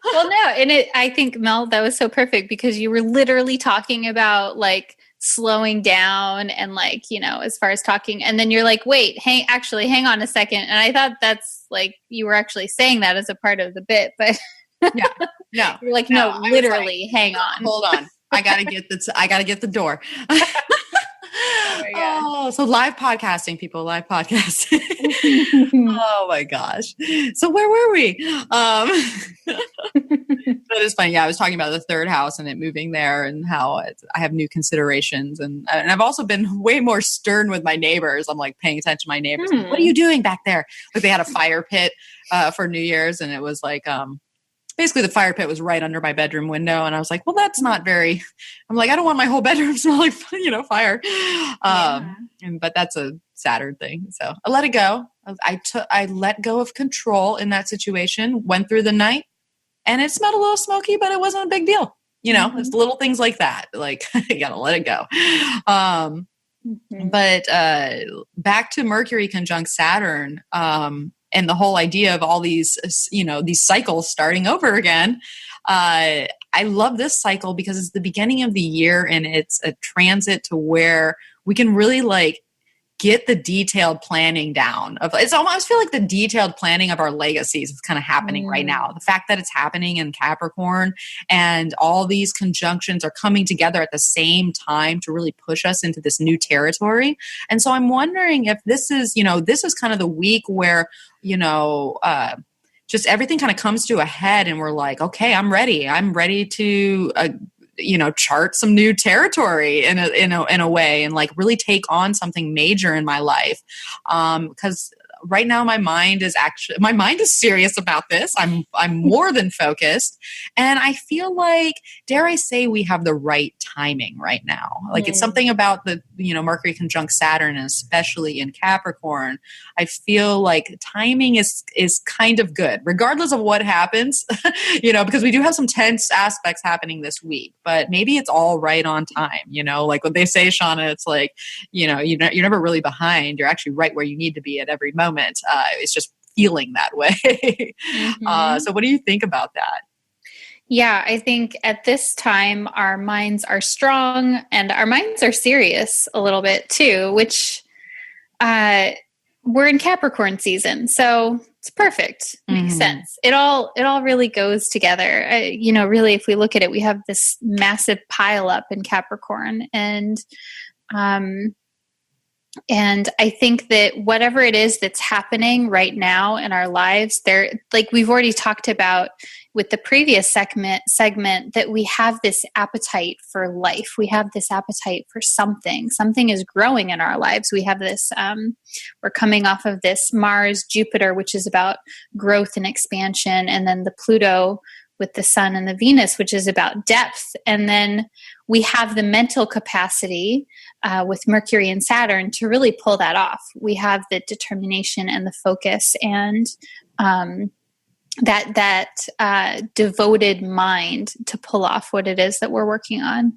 Well, no, and I think, Mel, that was so perfect because you were literally talking about like slowing down and like, you know, as far as talking, and then you're like, wait, hang on a second. And I thought that's like, you were actually saying that as a part of the bit, but yeah, no, you're like, no, literally, like, hang on. Hold on. I gotta get the door. Oh, so live podcasting, people, live podcasting. Oh my gosh. So where were we? That is funny. Yeah, I was talking about the third house and it moving there and how I have new considerations. And I've also been way more stern with my neighbors. I'm like paying attention to my neighbors. Like, what are you doing back there? Like they had a fire pit for New Year's, and it was like basically the fire pit was right under my bedroom window. And I was like, well, that's not very, I'm like, I don't want my whole bedroom smelling, fire. But that's a Saturn thing. So I let it go. I let go of control in that situation, went through the night, and it smelled a little smoky, but it wasn't a big deal. It's little things like that. Like you gotta let it go. But back to Mercury conjunct Saturn, and the whole idea of all these, these cycles starting over again. I love this cycle because it's the beginning of the year and it's a transit to where we can really like get the detailed planning down of it's almost, I feel like the detailed planning of our legacies is kind of happening right now. The fact that it's happening in Capricorn and all these conjunctions are coming together at the same time to really push us into this new territory. And so I'm wondering if this is kind of the week where, just everything kind of comes to a head and we're like, okay, I'm ready to, chart some new territory in a way and like really take on something major in my life. Because right now my mind is serious about this. I'm more than focused. And I feel like, dare I say, we have the right timing right now. Like it's something about the, Mercury conjunct Saturn, and especially in Capricorn, I feel like timing is kind of good, regardless of what happens, because we do have some tense aspects happening this week, but maybe it's all right on time, like what they say, Shawna, it's like, you're never really behind. You're actually right where you need to be at every moment. It's just feeling that way. So what do you think about that? Yeah, I think at this time our minds are strong and our minds are serious a little bit too, which we're in Capricorn season. So it's perfect. Makes sense. It all really goes together. Really, if we look at it, we have this massive pile up in Capricorn, and I think that whatever it is that's happening right now in our lives, like we've already talked about with the previous segment, that we have this appetite for life. We have this appetite for something. Something is growing in our lives. We have this, we're coming off of this Mars, Jupiter, which is about growth and expansion. And then the Pluto with the Sun and the Venus, which is about depth. And then we have the mental capacity with Mercury and Saturn to really pull that off. We have the determination and the focus and that devoted mind to pull off what it is that we're working on.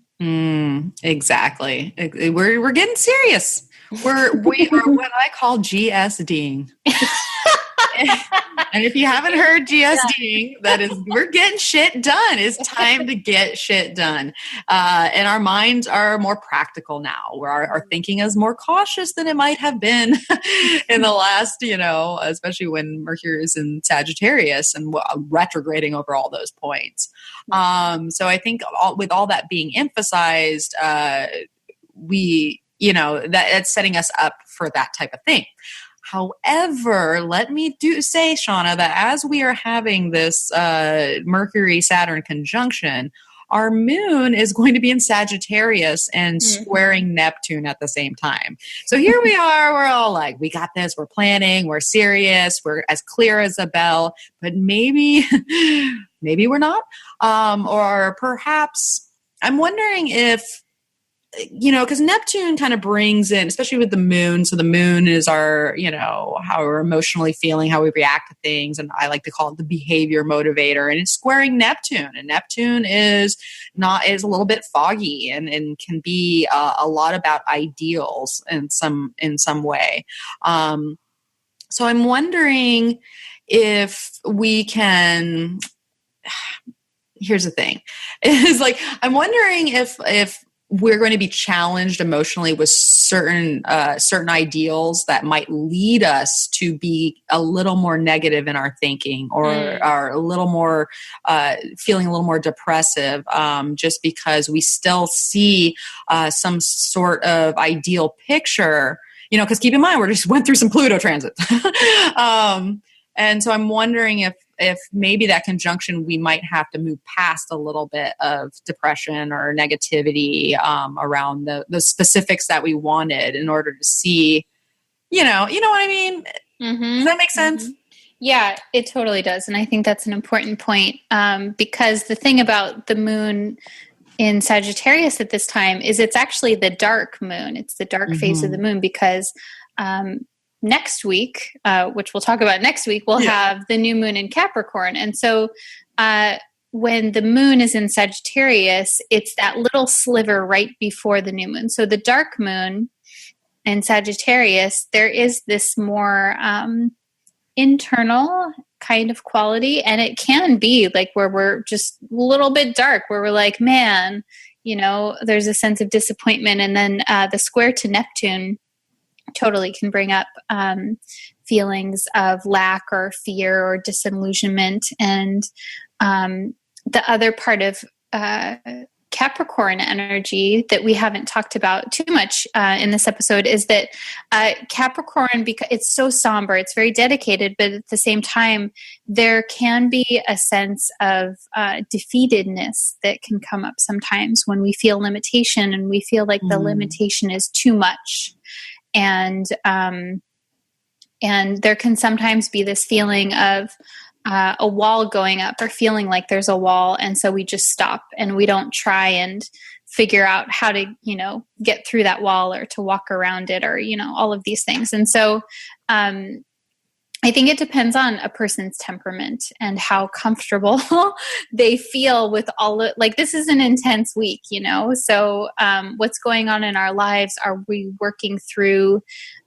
Exactly. We're getting serious. We are what I call GSDing. And if you haven't heard GSDing, that is, we're getting shit done. It's time to get shit done. And our minds are more practical now, where our thinking is more cautious than it might have been in the last, especially when Mercury is in Sagittarius and retrograding over all those points. So I think with all that being emphasized, that's setting us up for that type of thing. However, let me say, Shawna, that as we are having this Mercury-Saturn conjunction, our moon is going to be in Sagittarius and squaring Neptune at the same time. So here we are, we're all like, we got this, we're planning, we're serious, we're as clear as a bell, but maybe we're not. Or perhaps I'm wondering if, because Neptune kind of brings in, especially with the moon. So the moon is our, how we're emotionally feeling, how we react to things. And I like to call it the behavior motivator. And it's squaring Neptune. And Neptune is a little bit foggy and can be a lot about ideals in some way. So I'm wondering if we can. Here's the thing: is like I'm wondering if we're going to be challenged emotionally with certain ideals that might lead us to be a little more negative in our thinking, or are a little more feeling a little more depressive, just because we still see some sort of ideal picture. Because keep in mind, we just went through some Pluto transit. And so I'm wondering if maybe that conjunction, we might have to move past a little bit of depression or negativity around the specifics that we wanted in order to see, you know what I mean? Mm-hmm. Does that make sense? Mm-hmm. Yeah, it totally does. And I think that's an important point, because the thing about the moon in Sagittarius at this time is it's actually the dark moon. It's the dark phase of the moon, because next week, which we'll talk about next week, we'll have the new moon in Capricorn. And so when the moon is in Sagittarius, it's that little sliver right before the new moon. So the dark moon in Sagittarius, there is this more internal kind of quality. And it can be like where we're just a little bit dark, where we're like, man, there's a sense of disappointment. And then the square to Neptune totally can bring up feelings of lack or fear or disillusionment. And the other part of Capricorn energy that we haven't talked about too much in this episode is that Capricorn, because it's so somber, it's very dedicated, but at the same time, there can be a sense of defeatedness that can come up sometimes when we feel limitation and we feel like the limitation is too much. And there can sometimes be this feeling of a wall going up, or feeling like there's a wall. And so we just stop and we don't try and figure out how to, get through that wall or to walk around it, or, all of these things. And so I think it depends on a person's temperament and how comfortable they feel with all of, like, this is an intense week, so what's going on in our lives? Are we working through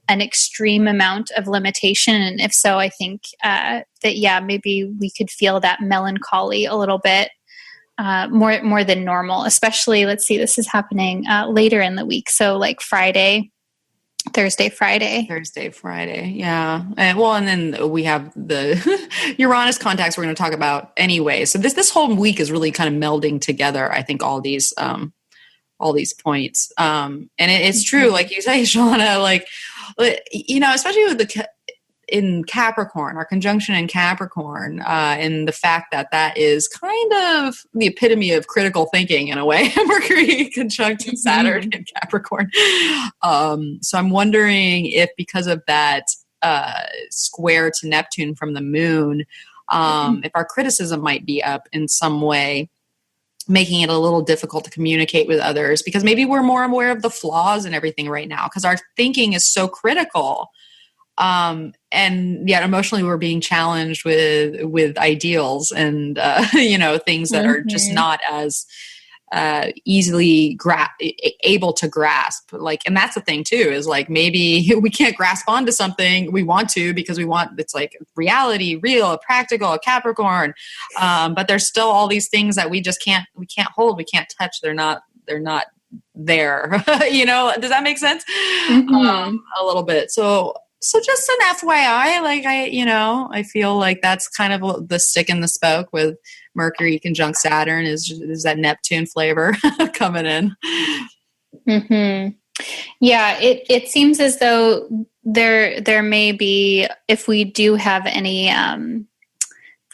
an extreme amount of limitation? And if so, I think that, maybe we could feel that melancholy a little bit more than normal, especially, let's see, this is happening later in the week. So like Thursday, Friday. Yeah. And then we have the Uranus contacts we're going to talk about anyway. So this whole week is really kind of melding together, I think, all these points. And it's true, like you say, Shawna, like, especially with in Capricorn, our conjunction in Capricorn, and the fact that is kind of the epitome of critical thinking in a way. Mercury conjunct Saturn in Capricorn. So I'm wondering if, because of that square to Neptune from the moon, if our criticism might be up in some way, making it a little difficult to communicate with others, because maybe we're more aware of the flaws and everything right now, because our thinking is so critical. And yet emotionally we're being challenged with ideals and, things that are just not as easily able to grasp. Like, and that's the thing too, is like, maybe we can't grasp onto something we want to, because it's like reality, real, practical, Capricorn. But there's still all these things that we can't hold, we can't touch. They're not there. Does that make sense? A little bit. So just an FYI, like I feel like that's kind of the stick in the spoke with Mercury conjunct Saturn is that Neptune flavor coming in. Mm-hmm. Yeah, it seems as though there may be, if we do have any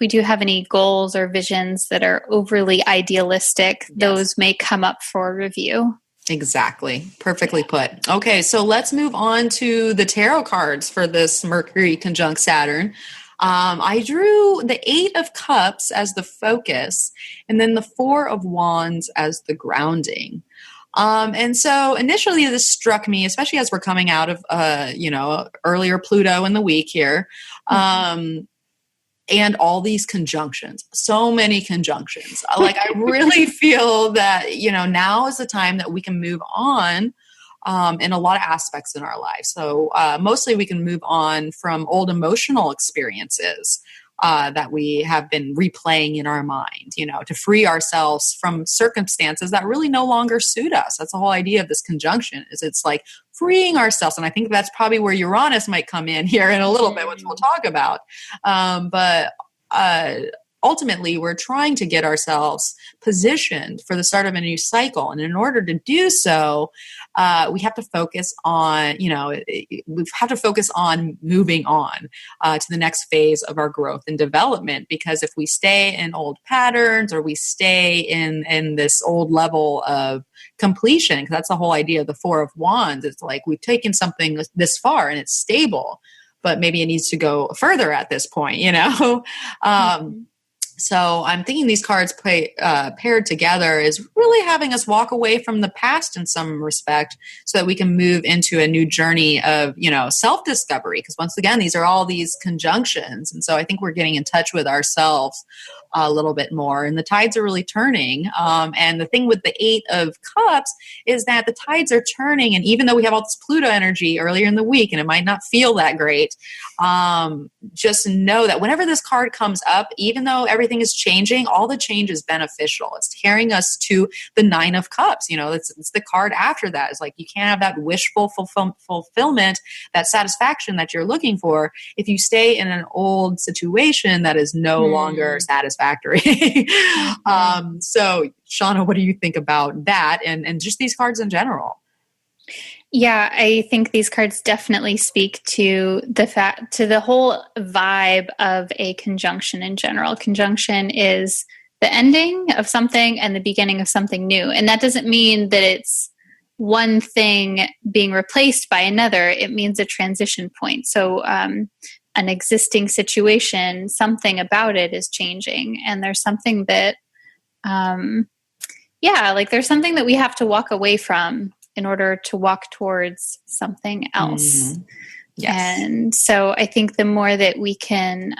we do have any goals or visions that are overly idealistic, those may come up for review. Exactly. Perfectly put. Okay, so let's move on to the tarot cards for this Mercury conjunct Saturn. I drew the 8 of Cups as the focus, and then the 4 of Wands as the grounding. And so initially this struck me, especially as we're coming out of, earlier Pluto in the week here. And all these conjunctions, so many conjunctions. Like, I really feel that, now is the time that we can move on in a lot of aspects in our life. So mostly we can move on from old emotional experiences that we have been replaying in our mind, to free ourselves from circumstances that really no longer suit us. That's the whole idea of this conjunction, is it's like freeing ourselves. And I think that's probably where Uranus might come in here in a little bit, which we'll talk about. But ultimately, we're trying to get ourselves positioned for the start of a new cycle. And in order to do so, we have to focus on, we have to focus on moving on to the next phase of our growth and development. Because if we stay in old patterns, or we stay in this old level of completion, because that's the whole idea of the 4 of Wands. It's like we've taken something this far and it's stable, but maybe it needs to go further at this point, So I'm thinking these cards paired together is really having us walk away from the past in some respect, so that we can move into a new journey of, self-discovery. Because once again, these are all these conjunctions. And so I think we're getting in touch with ourselves a little bit more, and the tides are really turning. And the thing with the 8 of Cups is that the tides are turning. And even though we have all this Pluto energy earlier in the week, and it might not feel that great, just know that whenever this card comes up, even though everything is changing, all the change is beneficial. It's carrying us to the 9 of Cups. It's the card after that. It's like you can't have that wishful fulfillment, that satisfaction that you're looking for, if you stay in an old situation that is no longer satisfactory. So, Shawna, what do you think about that and just these cards in general? Yeah, I think these cards definitely speak to the whole vibe of a conjunction in general. Conjunction is the ending of something and the beginning of something new. And that doesn't mean that it's one thing being replaced by another. It means a transition point. So an existing situation, something about it is changing. And there's something that, there's something that we have to walk away from in order to walk towards something else. Mm-hmm. Yes. And so I think the more that we can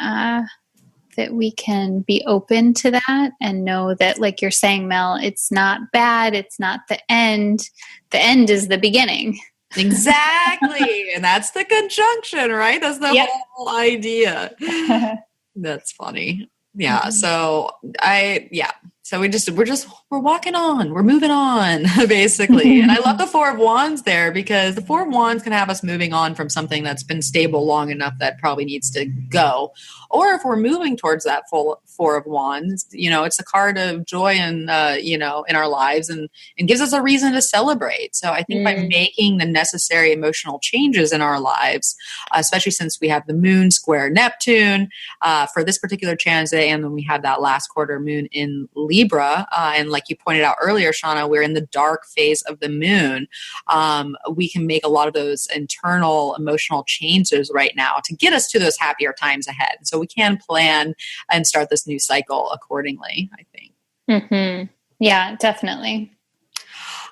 be open to that and know that, like you're saying, Mel, it's not bad. It's not the end. The end is the beginning. Exactly. And that's the conjunction, right? That's the whole idea. That's funny. Yeah. Mm-hmm. So So we're walking on, we're moving on, basically. And I love the 4 of Wands there, because the 4 of Wands can have us moving on from something that's been stable long enough that probably needs to go. Or if we're moving towards that 4 of Wands, it's a card of joy and, in our lives and gives us a reason to celebrate. So I think by making the necessary emotional changes in our lives, especially since we have the moon square Neptune for this particular transit, and then we have that last quarter moon in Libra, and like you pointed out earlier, Shawna, we're in the dark phase of the moon. We can make a lot of those internal emotional changes right now to get us to those happier times ahead. So we can plan and start this new cycle accordingly, I think. Mm-hmm. Yeah, definitely.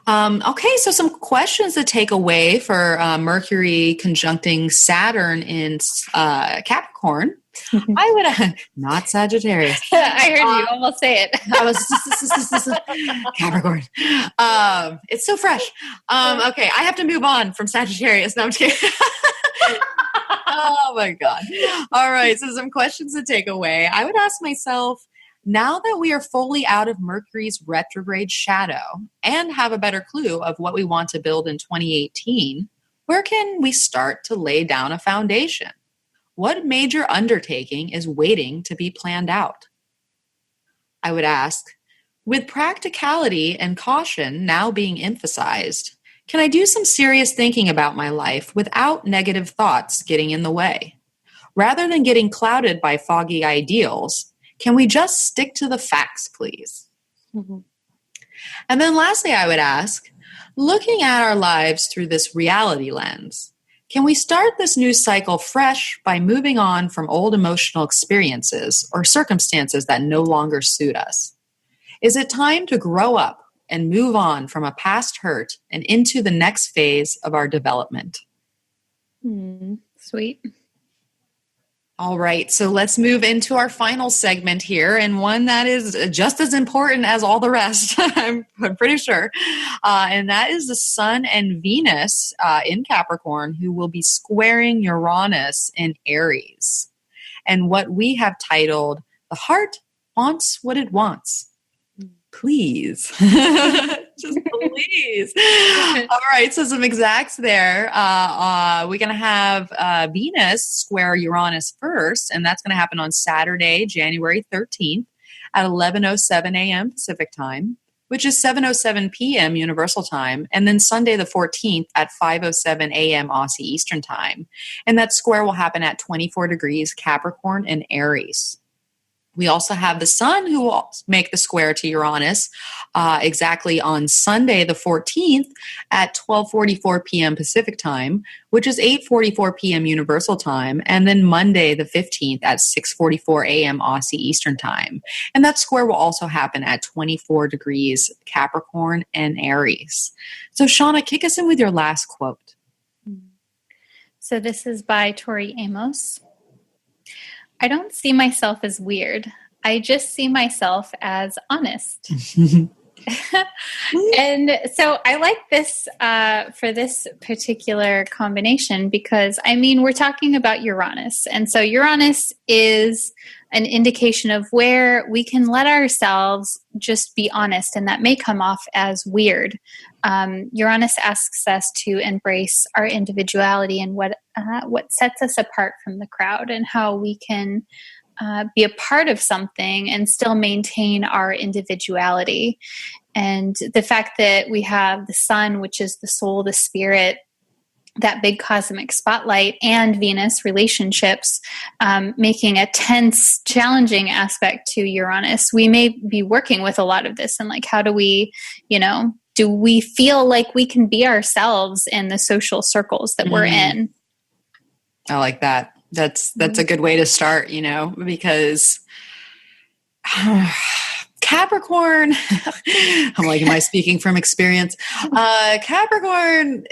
Okay, so some questions to take away for Mercury conjuncting Saturn in Capricorn. I would not Sagittarius. I heard you almost say it. I was Capricorn. It's so fresh. Okay, I have to move on from Sagittarius. No, I'm just kidding. Oh my God. All right, so some questions to take away. I would ask myself, now that we are fully out of Mercury's retrograde shadow and have a better clue of what we want to build in 2018, where can we start to lay down a foundation? What major undertaking is waiting to be planned out? I would ask, with practicality and caution now being emphasized, can I do some serious thinking about my life without negative thoughts getting in the way? Rather than getting clouded by foggy ideals, Can we just stick to the facts, please? Mm-hmm. And then lastly, I would ask, looking at our lives through this reality lens, can we start this new cycle fresh by moving on from old emotional experiences or circumstances that no longer suit us? Is it time to grow up and move on from a past hurt and into the next phase of our development? Sweet. All right, so let's move into our final segment here, and one that is just as important as all the rest, I'm pretty sure, and that is the Sun and Venus in Capricorn, who will be squaring Uranus in Aries, and what we have titled, The Heart Wants What It Wants. Please. Just please. All right, so some exacts there. We're going to have Venus square Uranus first, and that's going to happen on Saturday, January 13th at 11:07 a.m. Pacific time, which is 7:07 p.m. Universal time, and then Sunday the 14th at 5:07 a.m. Aussie Eastern time. And that square will happen at 24 degrees Capricorn and Aries. We also have the Sun who will make the square to Uranus exactly on Sunday the 14th at 12:44 p.m. Pacific time, which is 8:44 p.m. Universal time, and then Monday the 15th at 6:44 a.m. Aussie Eastern time. And that square will also happen at 24 degrees Capricorn and Aries. So Shawna, kick us in with your last quote. So this is by Tori Amos. I don't see myself as weird. I just see myself as honest. And so I like this for this particular combination because, I mean, we're talking about Uranus. And so Uranus is an indication of where we can let ourselves just be honest, and that may come off as weird. Uranus asks us to embrace our individuality and what sets us apart from the crowd, and how we can be a part of something and still maintain our individuality. And the fact that we have the Sun, which is the soul, the spirit, that big cosmic spotlight, and Venus relationships, making a tense, challenging aspect to Uranus. We may be working with a lot of this, and like, how do we, do we feel like we can be ourselves in the social circles that we're in? I like that. That's a good way to start, because Capricorn, I'm like, am I speaking from experience? Capricorn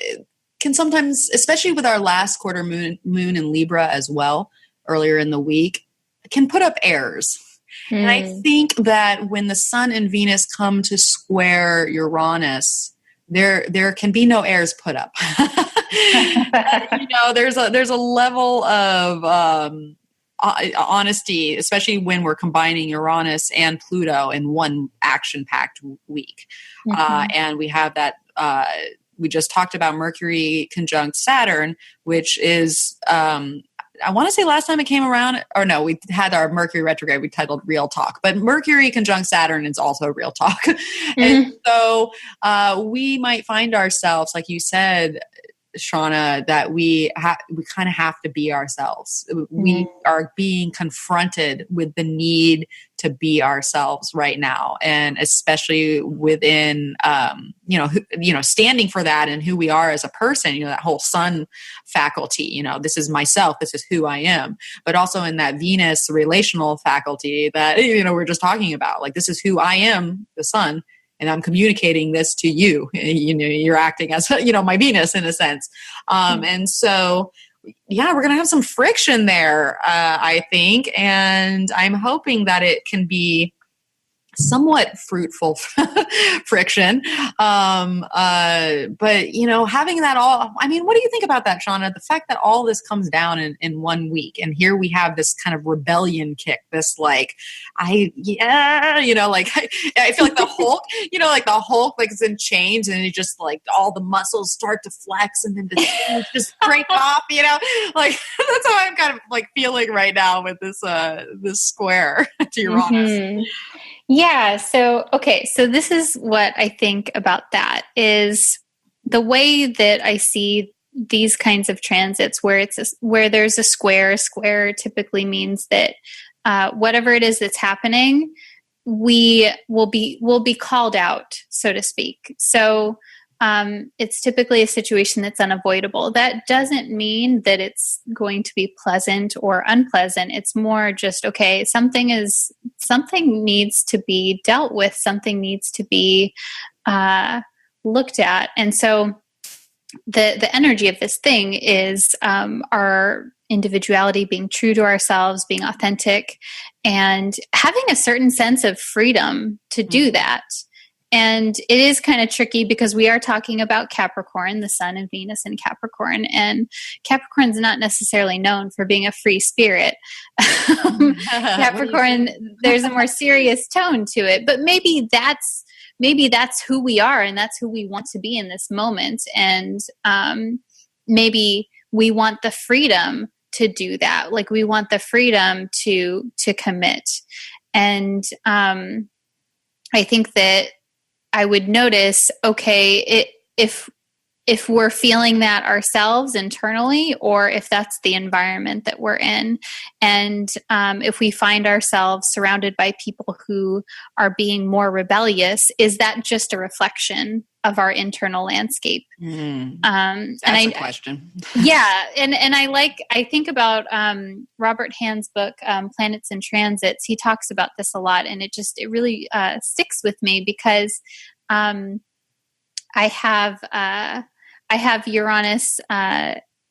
can sometimes, especially with our last quarter moon in Libra as well, earlier in the week, can put up airs. And I think that when the Sun and Venus come to square Uranus, there can be no airs put up. There's a level of honesty, especially when we're combining Uranus and Pluto in one action-packed week. And we have that. We just talked about Mercury conjunct Saturn, which is, I want to say last time it came around, or no, we had our Mercury retrograde, we titled Real Talk, but Mercury conjunct Saturn is also Real Talk. And so we might find ourselves, like you said, Shawna, that we kind of have to be ourselves. We are being confronted with the need to be ourselves right now, and especially within standing for that and who we are as a person. That whole Sun faculty. This is myself. This is who I am. But also in that Venus relational faculty that we're just talking about. Like, this is who I am, the Sun. And I'm communicating this to you. You're acting as, my Venus in a sense. And so, yeah, we're going to have some friction there, I think. And I'm hoping that it can be somewhat fruitful friction. But, having that all, I mean, what do you think about that, Shawna? The fact that all this comes down in 1 week, and here we have this kind of rebellion kick, this I feel like the Hulk, like the Hulk, like, is in chains, and it just like all the muscles start to flex and then just break off, like that's how I'm kind of like feeling right now with this square to Uranus. Yeah. So this is what I think about that, is the way that I see these kinds of transits where where there's a square. A square typically means that whatever it is that's happening, we will be called out, so to speak. So it's typically a situation that's unavoidable. That doesn't mean that it's going to be pleasant or unpleasant. It's more just, okay, something needs to be dealt with. Something needs to be looked at. And so the energy of this thing is our individuality, being true to ourselves, being authentic, and having a certain sense of freedom to do that. And it is kind of tricky because we are talking about Capricorn, the Sun and Venus in Capricorn. And Capricorn's not necessarily known for being a free spirit. Capricorn, there's a more serious tone to it. But maybe that's who we are, and that's who we want to be in this moment. And maybe we want the freedom to do that. Like, we want the freedom to commit. And I think that I would notice, okay, if we're feeling that ourselves internally, or if that's the environment that we're in. And if we find ourselves surrounded by people who are being more rebellious, is that just a reflection of our internal landscape? That's a question. Yeah. And I think about Robert Hand's book, Planets and Transits. He talks about this a lot, and it really sticks with me because I have Uranus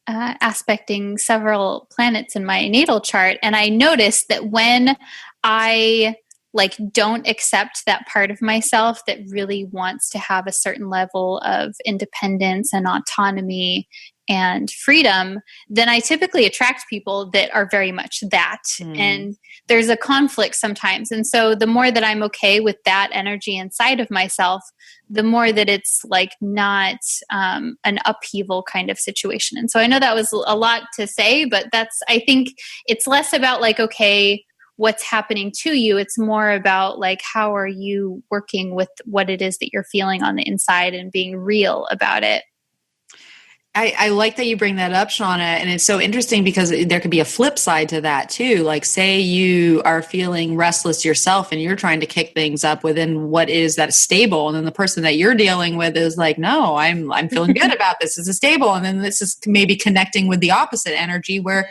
aspecting several planets in my natal chart. And I noticed that when I don't accept that part of myself that really wants to have a certain level of independence and autonomy and freedom, then I typically attract people that are very much that. And there's a conflict sometimes. And so the more that I'm okay with that energy inside of myself, the more that it's not an upheaval kind of situation. And so I know that was a lot to say, but I think it's less about okay, what's happening to you. It's more about how are you working with what it is that you're feeling on the inside and being real about it. I like that you bring that up, Shawna, and it's so interesting because there could be a flip side to that too. Say you are feeling restless yourself and you're trying to kick things up within what is that stable, and then the person that you're dealing with is no, I'm feeling good about this. This is stable, and then this is maybe connecting with the opposite energy where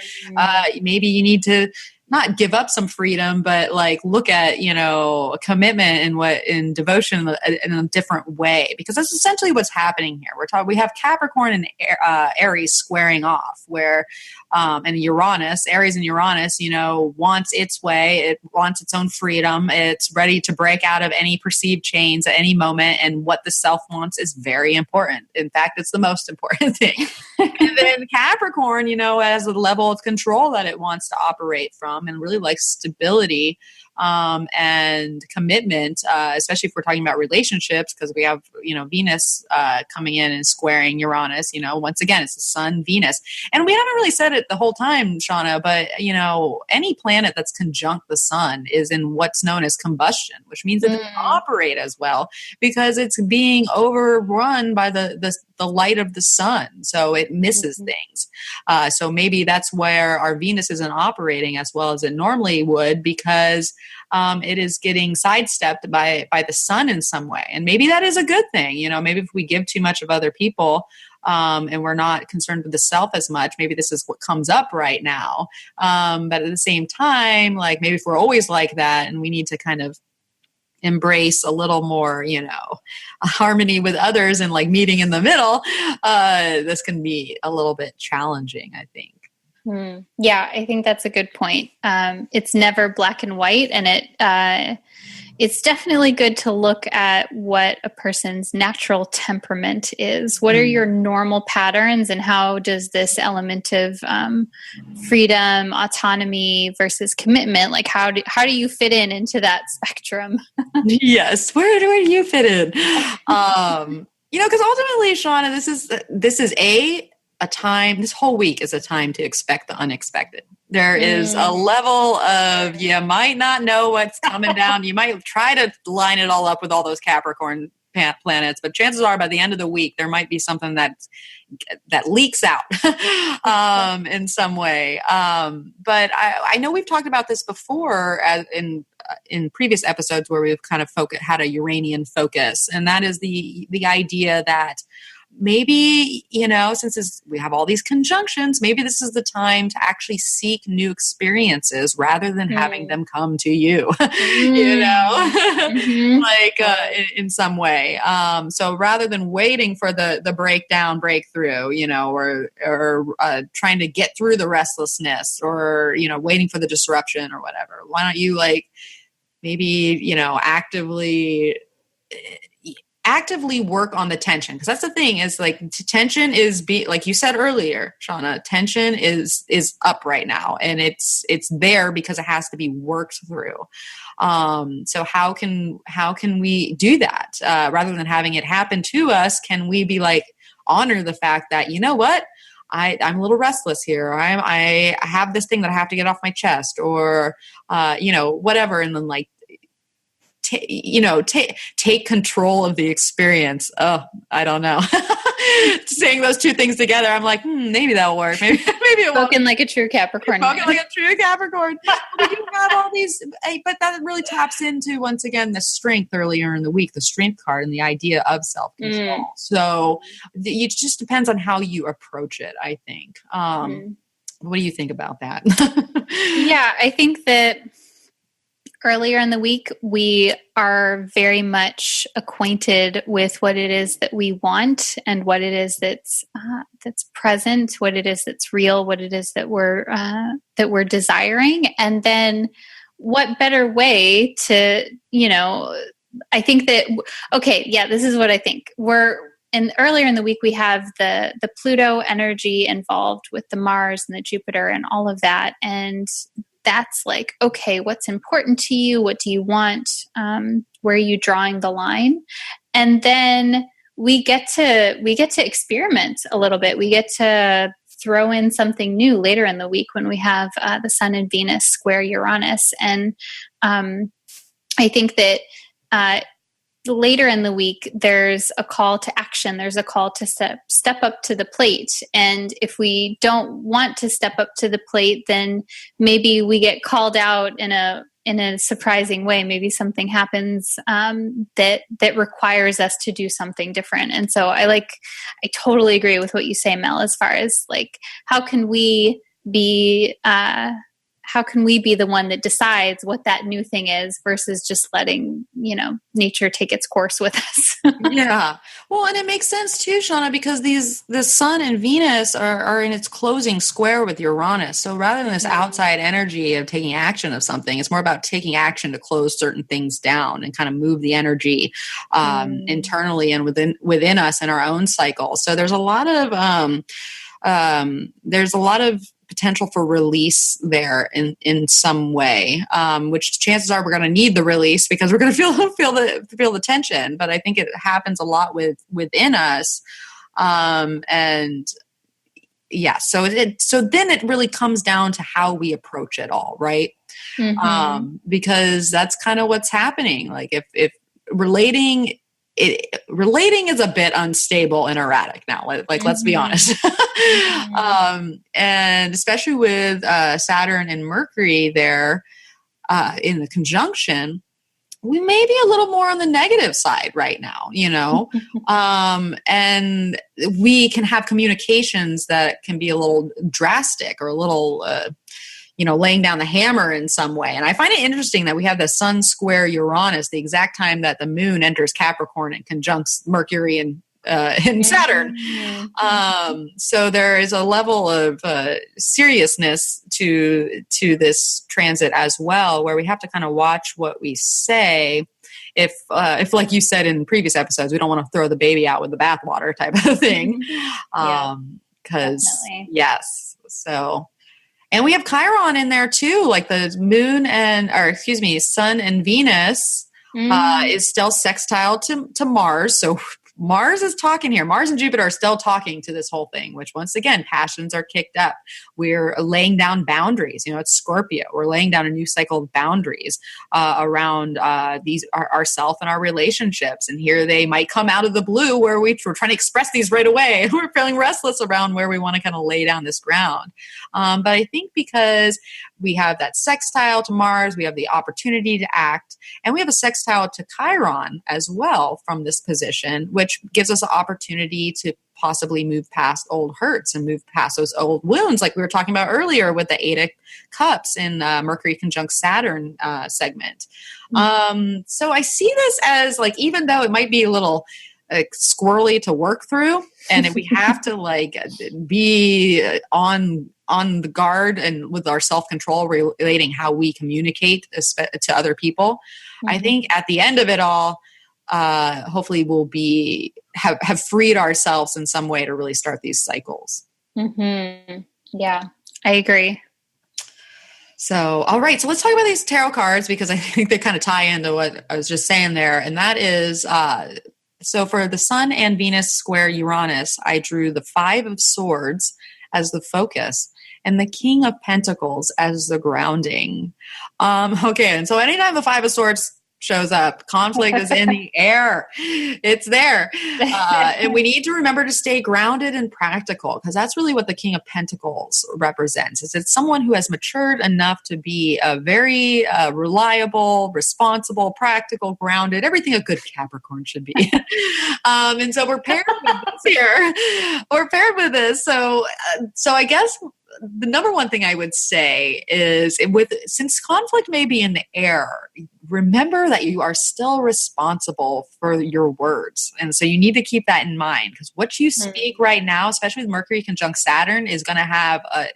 maybe you need to not give up some freedom, but look at, a commitment and devotion in a different way, because that's essentially what's happening here. We have Capricorn and Aries squaring off, where and Uranus, Aries and Uranus, wants its way. It wants its own freedom. It's ready to break out of any perceived chains at any moment. And what the self wants is very important. In fact, it's the most important thing. And then Capricorn, has a level of control that it wants to operate from, and really likes stability and commitment, especially if we're talking about relationships, because we have, Venus coming in and squaring Uranus. Once again, it's the Sun, Venus. And we haven't really said it the whole time, Shawna, but, any planet that's conjunct the Sun is in what's known as combustion, which means it doesn't operate as well because it's being overrun by the light of the sun. So it misses things. So maybe that's where our Venus isn't operating as well as it normally would, because it is getting sidestepped by the sun in some way. And maybe that is a good thing. Maybe if we give too much of other people and we're not concerned with the self as much, maybe this is what comes up right now. But at the same time, maybe if we're always like that and we need to kind of embrace a little more, harmony with others and meeting in the middle, this can be a little bit challenging, I think. Yeah, I think that's a good point. It's never black and white, and it's definitely good to look at what a person's natural temperament is. What are your normal patterns, and how does this element of freedom, autonomy versus commitment, how do you fit into that spectrum? Yes, where do you fit in? Because ultimately, Shawna, this is a time, this whole week is a time to expect the unexpected. There is a level of, you might not know what's coming down. You might try to line it all up with all those Capricorn planets, but chances are by the end of the week, there might be something that leaks out in some way. But I know we've talked about this before in previous episodes where we've kind of had a Uranian focus, and that is the idea that maybe, since we have all these conjunctions, maybe this is the time to actually seek new experiences rather than having them come to you, in some way. So rather than waiting for the breakthrough, or trying to get through the restlessness or, waiting for the disruption or whatever, why don't you maybe, actively work on the tension, because that's the thing is tension is like you said earlier, Shawna, tension is up right now, and it's there because it has to be worked through. So how can we do that rather than having it happen to us? Can we be honor the fact that, you know what, I'm a little restless here. I have this thing that I have to get off my chest, or whatever, and then take control of the experience. Oh, I don't know. Saying those two things together, I'm like, maybe that'll work. Maybe it won't. Spoken like a true Capricorn. Spoken like a true Capricorn. But you have all these, but that really taps into, once again, the strength earlier in the week, the strength card and the idea of self-control. So it just depends on how you approach it, I think. What do you think about that? Yeah, I think that earlier in the week, we are very much acquainted with what it is that we want and what it is that's present, what it is that's real, what it is that we're desiring, and then what better way to, I think that, okay, yeah, this is what I think. Earlier in the week, we have the Pluto energy involved with the Mars and the Jupiter and all of that, and that's okay, what's important to you? What do you want? Where are you drawing the line? And then we get to experiment a little bit. We get to throw in something new later in the week when we have the Sun and Venus square Uranus. And I think that later in the week, there's a call to action. There's a call to step up to the plate. And if we don't want to step up to the plate, then maybe we get called out in a surprising way. Maybe something happens that requires us to do something different. And so I totally agree with what you say, Mel, as far as how can we be the one that decides what that new thing is versus just letting, nature take its course with us. Yeah. Well, and it makes sense too, Shawna, because the Sun and Venus are in its closing square with Uranus. So rather than this outside energy of taking action of something, it's more about taking action to close certain things down and kind of move the energy internally and within us in our own cycle. So there's a lot of potential for release there in some way, which chances are we're going to need the release because we're going to feel the tension. But I think it happens a lot within us, and yeah. So then it really comes down to how we approach it all, right? Mm-hmm. Because that's kind of what's happening. If relating is a bit unstable and erratic now. Let's be honest. And especially with Saturn and Mercury there in the conjunction, we may be a little more on the negative side right now, and we can have communications that can be a little drastic or a little, laying down the hammer in some way. And I find it interesting that we have the Sun square Uranus, the exact time that the moon enters Capricorn and conjuncts Mercury and Saturn. So there is a level of seriousness to this transit as well, where we have to kind of watch what we say. If like you said in previous episodes, we don't want to throw the baby out with the bathwater type of thing. Because yes, so. And we have Chiron in there too, like the Sun and Venus is still sextile to Mars. So Mars is talking here. Mars and Jupiter are still talking to this whole thing, which once again, passions are kicked up. We're laying down boundaries. It's Scorpio. We're laying down a new cycle of boundaries around ourself and our relationships. And here they might come out of the blue where we're trying to express these right away. We're feeling restless around where we want to kind of lay down this ground. But I think because we have that sextile to Mars, we have the opportunity to act, and we have a sextile to Chiron as well from this position, which gives us an opportunity to possibly move past old hurts and move past those old wounds, like we were talking about earlier with the Eight of Cups in Mercury conjunct Saturn segment. So I see this as even though it might be a little squirrely to work through, and if we have to be on the guard and with our self-control relating how we communicate to other people, I think at the end of it all, hopefully we'll have freed ourselves in some way to really start these cycles. Yeah, I agree. So, all right. So let's talk about these tarot cards, because I think they kind of tie into what I was just saying there. And that is, so for the Sun and Venus square Uranus, I drew the Five of Swords as the focus and the King of Pentacles as the grounding. Okay. And so anytime the Five of Swords shows up, conflict is in the air. It's there. And we need to remember to stay grounded and practical, because that's really what the King of Pentacles represents. It's someone who has matured enough to be a very reliable, responsible, practical, grounded, everything a good Capricorn should be. And so we're paired with this here. We're paired with this. So I guess the number one thing I would say is, since conflict may be in the air, remember that you are still responsible for your words. And so you need to keep that in mind, because what you speak right now, especially with Mercury conjunct Saturn, is going to have a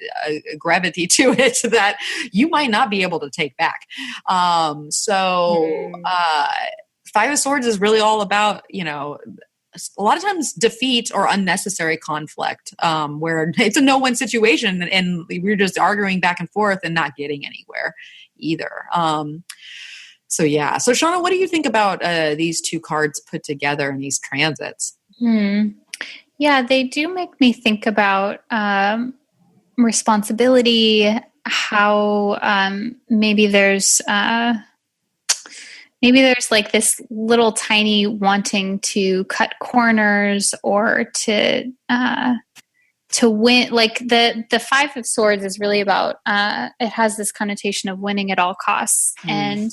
gravity to it that you might not be able to take back. Five of Swords is really all about, a lot of times defeat or unnecessary conflict, where it's a no-win situation and we're just arguing back and forth and not getting anywhere either. So Shawna, what do you think about these two cards put together in these transits? Yeah, they do make me think about responsibility, how maybe there's this little tiny wanting to cut corners or to win. Like the Five of Swords is really about, it has this connotation of winning at all costs. And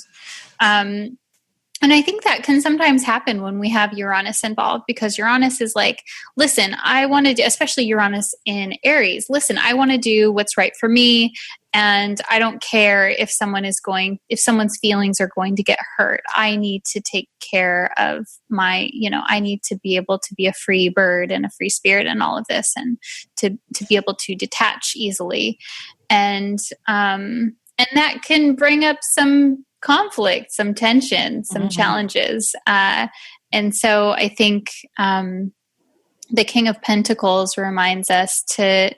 I think that can sometimes happen when we have Uranus involved, because Uranus is like, listen, I want to do, especially Uranus in Aries, listen, I want to do what's right for me. And I don't care if someone's feelings are going to get hurt. I need to take care of I need to be able to be a free bird and a free spirit and all of this, and to be able to detach easily. And that can bring up some conflict, some tension, some challenges. And so I think the King of Pentacles reminds us to,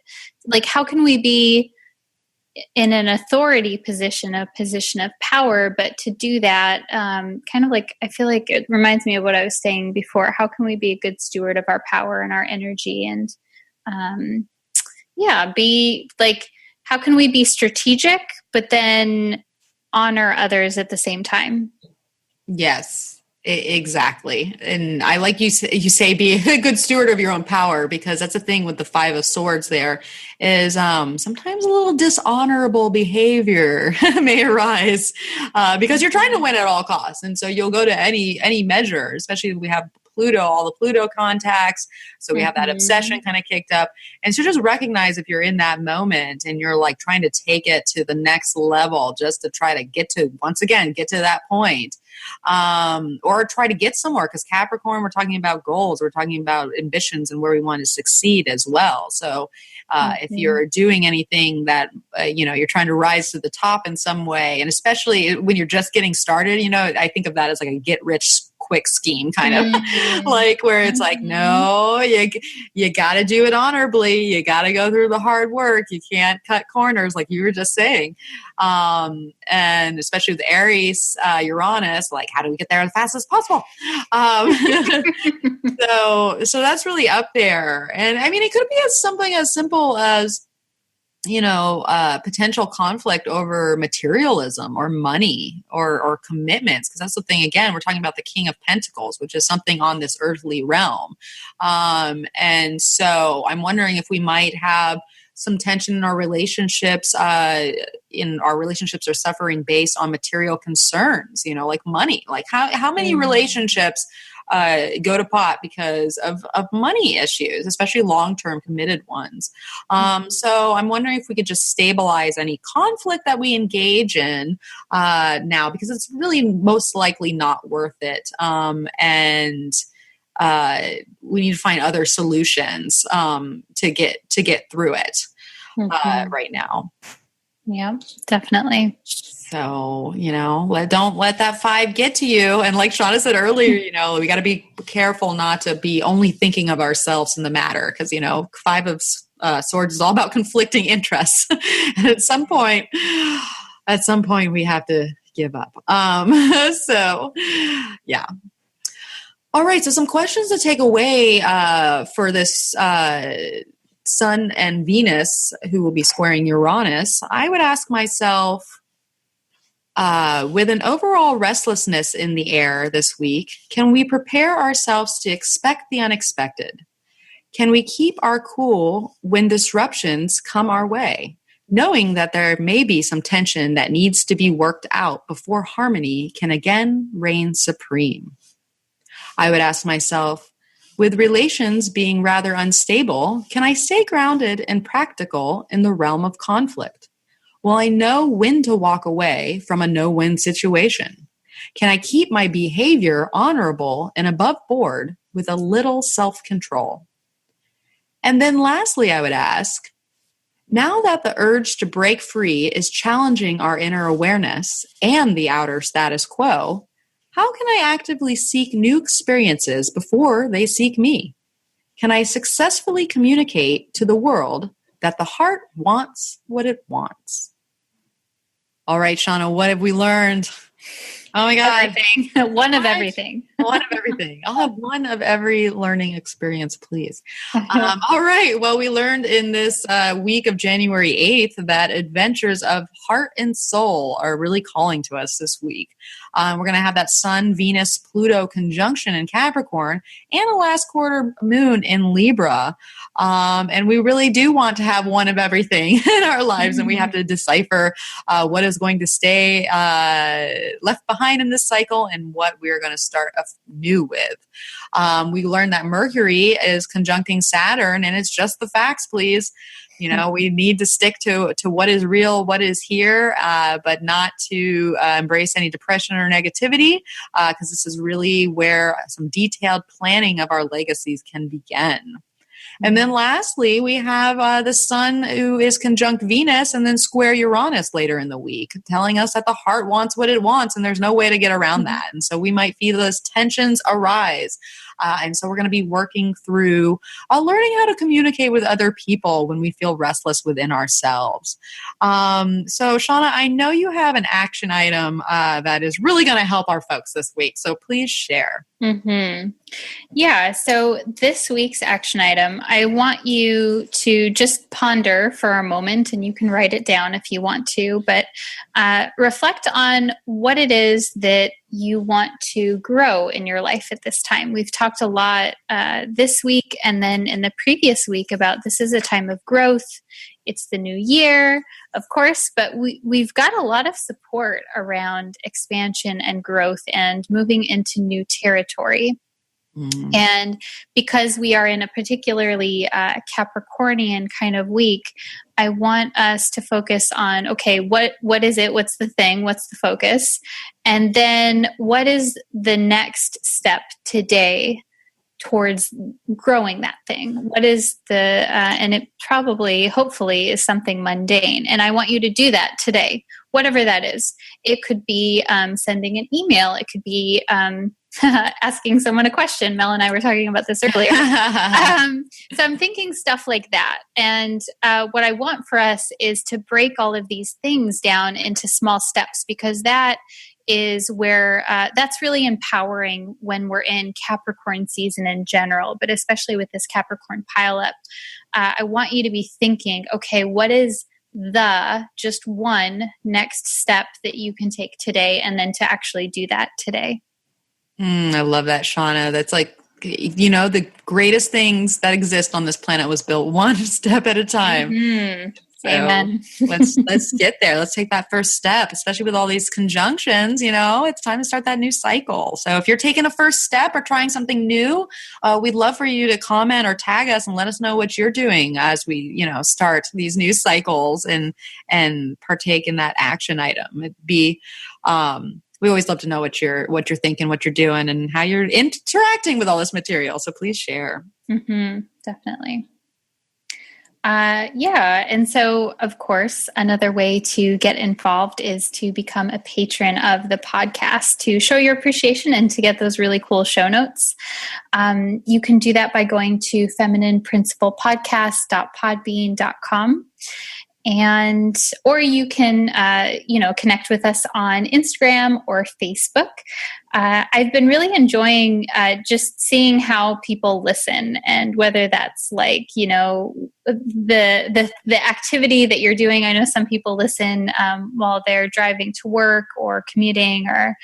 how can we be in an authority position, a position of power, but to do that, I feel like it reminds me of what I was saying before. How can we be a good steward of our power and our energy? And how can we be strategic, but then honor others at the same time? Yes, exactly. And I like you say be a good steward of your own power, because that's the thing with the Five of Swords there is sometimes a little dishonorable behavior may arise because you're trying to win at all costs. And so you'll go to any measure, especially if we have Pluto, all the Pluto contacts. So we have that obsession kind of kicked up. And so just recognize if you're in that moment and you're trying to take it to the next level, just to try to get to that point, or try to get somewhere. Because Capricorn, we're talking about goals, we're talking about ambitions and where we want to succeed as well. So if you're doing anything that, you're trying to rise to the top in some way, and especially when you're just getting started, I think of that as like a get rich quick scheme kind of like where it's like, no, you got to do it honorably. You got to go through the hard work. You can't cut corners like you were just saying. And especially with Aries, Uranus, like how do we get there as fast as possible? So that's really up there. And I mean, it could be something as simple as, potential conflict over materialism or money or commitments. Because that's the thing, again, we're talking about the King of Pentacles, which is something on this earthly realm. And so I'm wondering if we might have some tension in our relationships, are suffering based on material concerns, like money. Like how many relationships go to pot because of money issues, especially long-term committed ones. So I'm wondering if we could just stabilize any conflict that we engage in now, because it's really most likely not worth it. And we need to find other solutions to get through it right now. Yeah, definitely. So, don't let that 5 get to you. And like Shawna said earlier, we got to be careful not to be only thinking of ourselves in the matter. Because, 5 of Swords is all about conflicting interests. And at some point we have to give up. So, yeah. All right. So some questions to take away for this Sun and Venus, who will be squaring Uranus. I would ask myself, with an overall restlessness in the air this week, can we prepare ourselves to expect the unexpected? Can we keep our cool when disruptions come our way, knowing that there may be some tension that needs to be worked out before harmony can again reign supreme? I would ask myself, with relations being rather unstable, can I stay grounded and practical in the realm of conflict? Will I know when to walk away from a no-win situation? Can I keep my behavior honorable and above board with a little self-control? And then lastly, I would ask, now that the urge to break free is challenging our inner awareness and the outer status quo, how can I actively seek new experiences before they seek me? Can I successfully communicate to the world that the heart wants what it wants? All right, Shawna, what have we learned? Oh my God. Everything. One of everything. One of everything. I'll have one of every learning experience, please. All right. Well, we learned in this week of January 8th that adventures of heart and soul are really calling to us this week. We're going to have that Sun, Venus, Pluto conjunction in Capricorn and a last quarter moon in Libra. And we really do want to have one of everything in our lives, and we have to decipher what is going to stay left behind in this cycle and what we're going to start new with. We learned that Mercury is conjuncting Saturn, and it's just the facts, please. We need to stick to what is real, what is here, but not to embrace any depression or negativity, because this is really where some detailed planning of our legacies can begin. And then lastly, we have the Sun, who is conjunct Venus and then square Uranus later in the week, telling us that the heart wants what it wants and there's no way to get around that. And so we might feel those tensions arise. And so we're going to be working through learning how to communicate with other people when we feel restless within ourselves. So Shawna, I know you have an action item that is really going to help our folks this week. So please share. Mm-hmm. Yeah. So this week's action item, I want you to just ponder for a moment, and you can write it down if you want to, but reflect on what it is that you want to grow in your life at this time. We've talked a lot this week and then in the previous week about this is a time of growth. It's the new year, of course, but we've got a lot of support around expansion and growth and moving into new territory. And because we are in a particularly Capricornian kind of week, I want us to focus on, okay, what is it? What's the thing? What's the focus? And then what is the next step today towards growing that thing? What is and it probably, hopefully, is something mundane. And I want you to do that today, whatever that is. It could be sending an email. It could be asking someone a question. Mel and I were talking about this earlier. So I'm thinking stuff like that. And what I want for us is to break all of these things down into small steps, because that is where that's really empowering when we're in Capricorn season in general, but especially with this Capricorn pileup. I want you to be thinking, okay, what is the just one next step that you can take today, and then to actually do that today. I love that, Shawna. That's like, the greatest things that exist on this planet was built one step at a time. Mm-hmm. So Amen. let's get there. Let's take that first step, especially with all these conjunctions. It's time to start that new cycle. So if you're taking a first step or trying something new, we'd love for you to comment or tag us and let us know what you're doing as we, start these new cycles and partake in that action item. It'd be, we always love to know what you're thinking, what you're doing, and how you're interacting with all this material. So please share. Mm-hmm, definitely. And so, of course, another way to get involved is to become a patron of the podcast to show your appreciation and to get those really cool show notes. You can do that by going to feminineprinciplepodcast.podbean.com. Or you can, connect with us on Instagram or Facebook. I've been really enjoying just seeing how people listen, and whether that's like, the activity that you're doing. I know some people listen while they're driving to work or commuting, or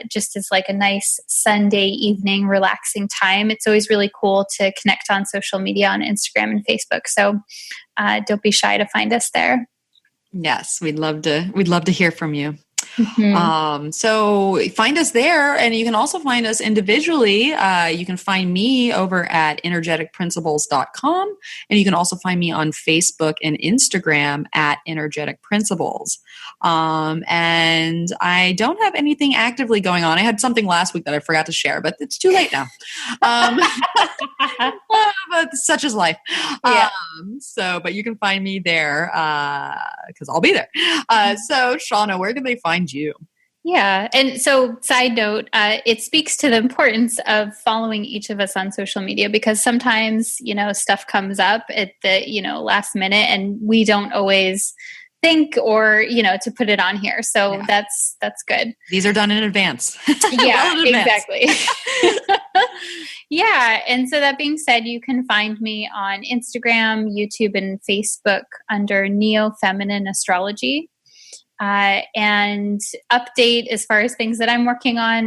just as like a nice Sunday evening relaxing time. It's always really cool to connect on social media on Instagram and Facebook. So don't be shy to find us there. Yes, we'd love to hear from you. Mm-hmm. So find us there, and you can also find us individually. You can find me over at energeticprinciples.com, and you can also find me on Facebook and Instagram at Energetic Principles. And I don't have anything actively going on. I had something last week that I forgot to share, but it's too late now. But such is life. Yeah. But you can find me there because I'll be there. So Shawna, where can they find you? Yeah. And so side note, it speaks to the importance of following each of us on social media, because sometimes, stuff comes up at the, last minute, and we don't always think or, to put it on here. So yeah. That's good. These are done in advance. Yeah, well in advance. Exactly. Yeah. And so that being said, you can find me on Instagram, YouTube, and Facebook under Neo Feminine Astrology. And update as far as things that I'm working on.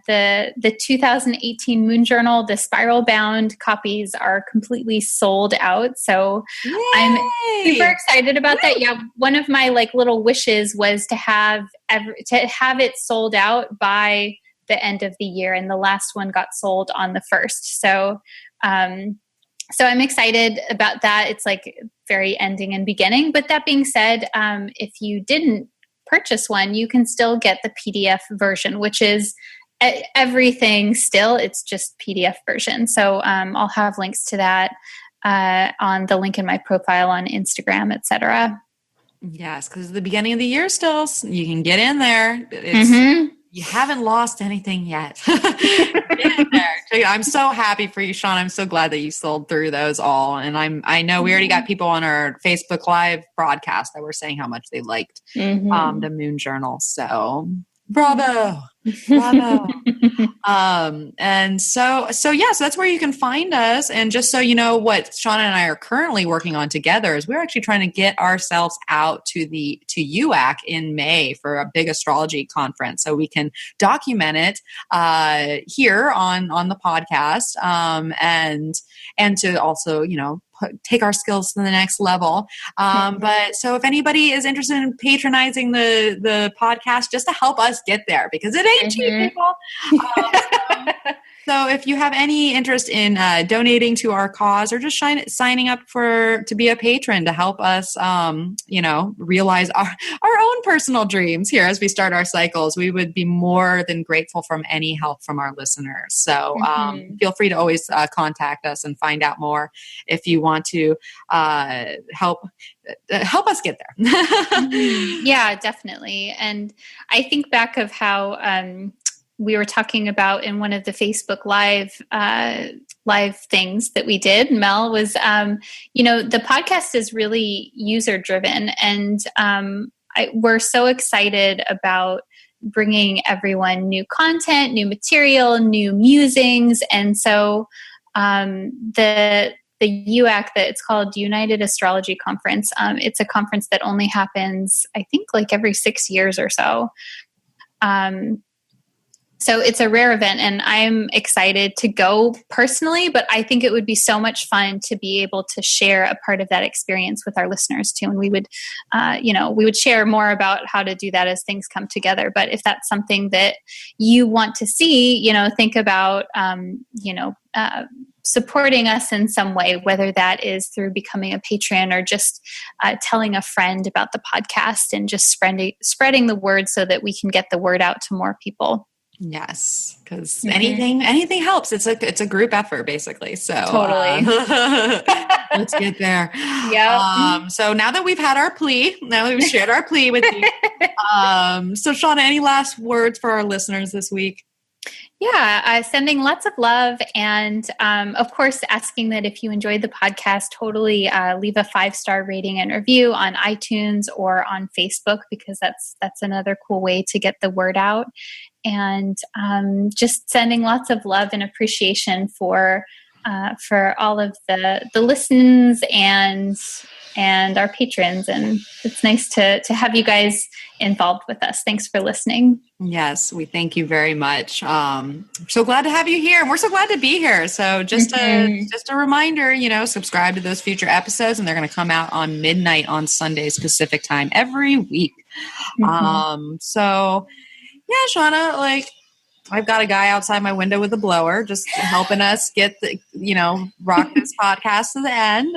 The 2018 Moon Journal, the spiral bound copies are completely sold out. So yay! I'm super excited about that. Yeah. One of my little wishes was to have it sold out by the end of the year. And the last one got sold on the 1st. So I'm excited about that. It's very ending and beginning. But that being said, if you didn't purchase one, you can still get the PDF version, which is everything still. It's just PDF version. So I'll have links to that on the link in my profile on Instagram, etc. Yes, because the beginning of the year still, you can get in there. You haven't lost anything yet. Get in there. I'm so happy for you, Sean. I'm so glad that you sold through those all. And I know we already got people on our Facebook Live broadcast that were saying how much they liked the Moon Journal. So bravo. And so that's where you can find us. And just so you know, what Shawna and I are currently working on together is we're actually trying to get ourselves out to UAC in May for a big astrology conference, so we can document it here on the podcast, and to also take our skills to the next level. But so if anybody is interested in patronizing the podcast just to help us get there, because it ain't cheap, people. So if you have any interest in donating to our cause, or just signing up to be a patron to help us, realize our own personal dreams here as we start our cycles, we would be more than grateful from any help from our listeners. So feel free to always contact us and find out more if you want to help us get there. Yeah, definitely. And I think back of how we were talking about in one of the Facebook live things that we did, Mel, was, the podcast is really user driven, and we're so excited about bringing everyone new content, new material, new musings. And so the UAC, that it's called United Astrology Conference. It's a conference that only happens, I think, like every 6 years or so. So it's a rare event, and I'm excited to go personally, but I think it would be so much fun to be able to share a part of that experience with our listeners too. And we would, we would share more about how to do that as things come together. But if that's something that you want to see, think about, supporting us in some way, whether that is through becoming a patron or just telling a friend about the podcast and just spreading the word so that we can get the word out to more people. Yes, because anything helps. It's a group effort, basically. So totally, let's get there. Yeah. So now that we've had our plea, now that we've shared our plea with you, so Shawna, any last words for our listeners this week? Yeah, sending lots of love, and of course, asking that if you enjoyed the podcast, totally leave a 5-star rating and review on iTunes or on Facebook, because that's another cool way to get the word out. And just sending lots of love and appreciation for all of the listens and our patrons. And it's nice to have you guys involved with us. Thanks for listening. Yes, we thank you very much. So glad to have you here. And we're so glad to be here. So just a reminder, subscribe to those future episodes, and they're going to come out on midnight on Sundays Pacific time every week. So yeah, Shawna, I've got a guy outside my window with a blower just helping us get rock this podcast to the end.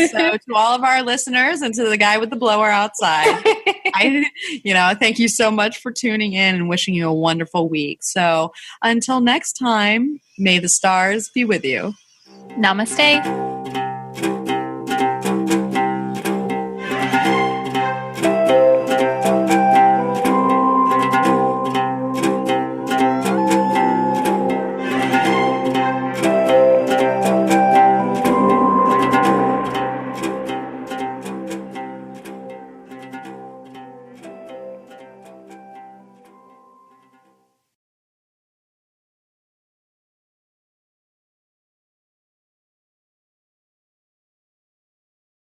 So to all of our listeners and to the guy with the blower outside, thank you so much for tuning in and wishing you a wonderful week. So until next time, may the stars be with you. Namaste.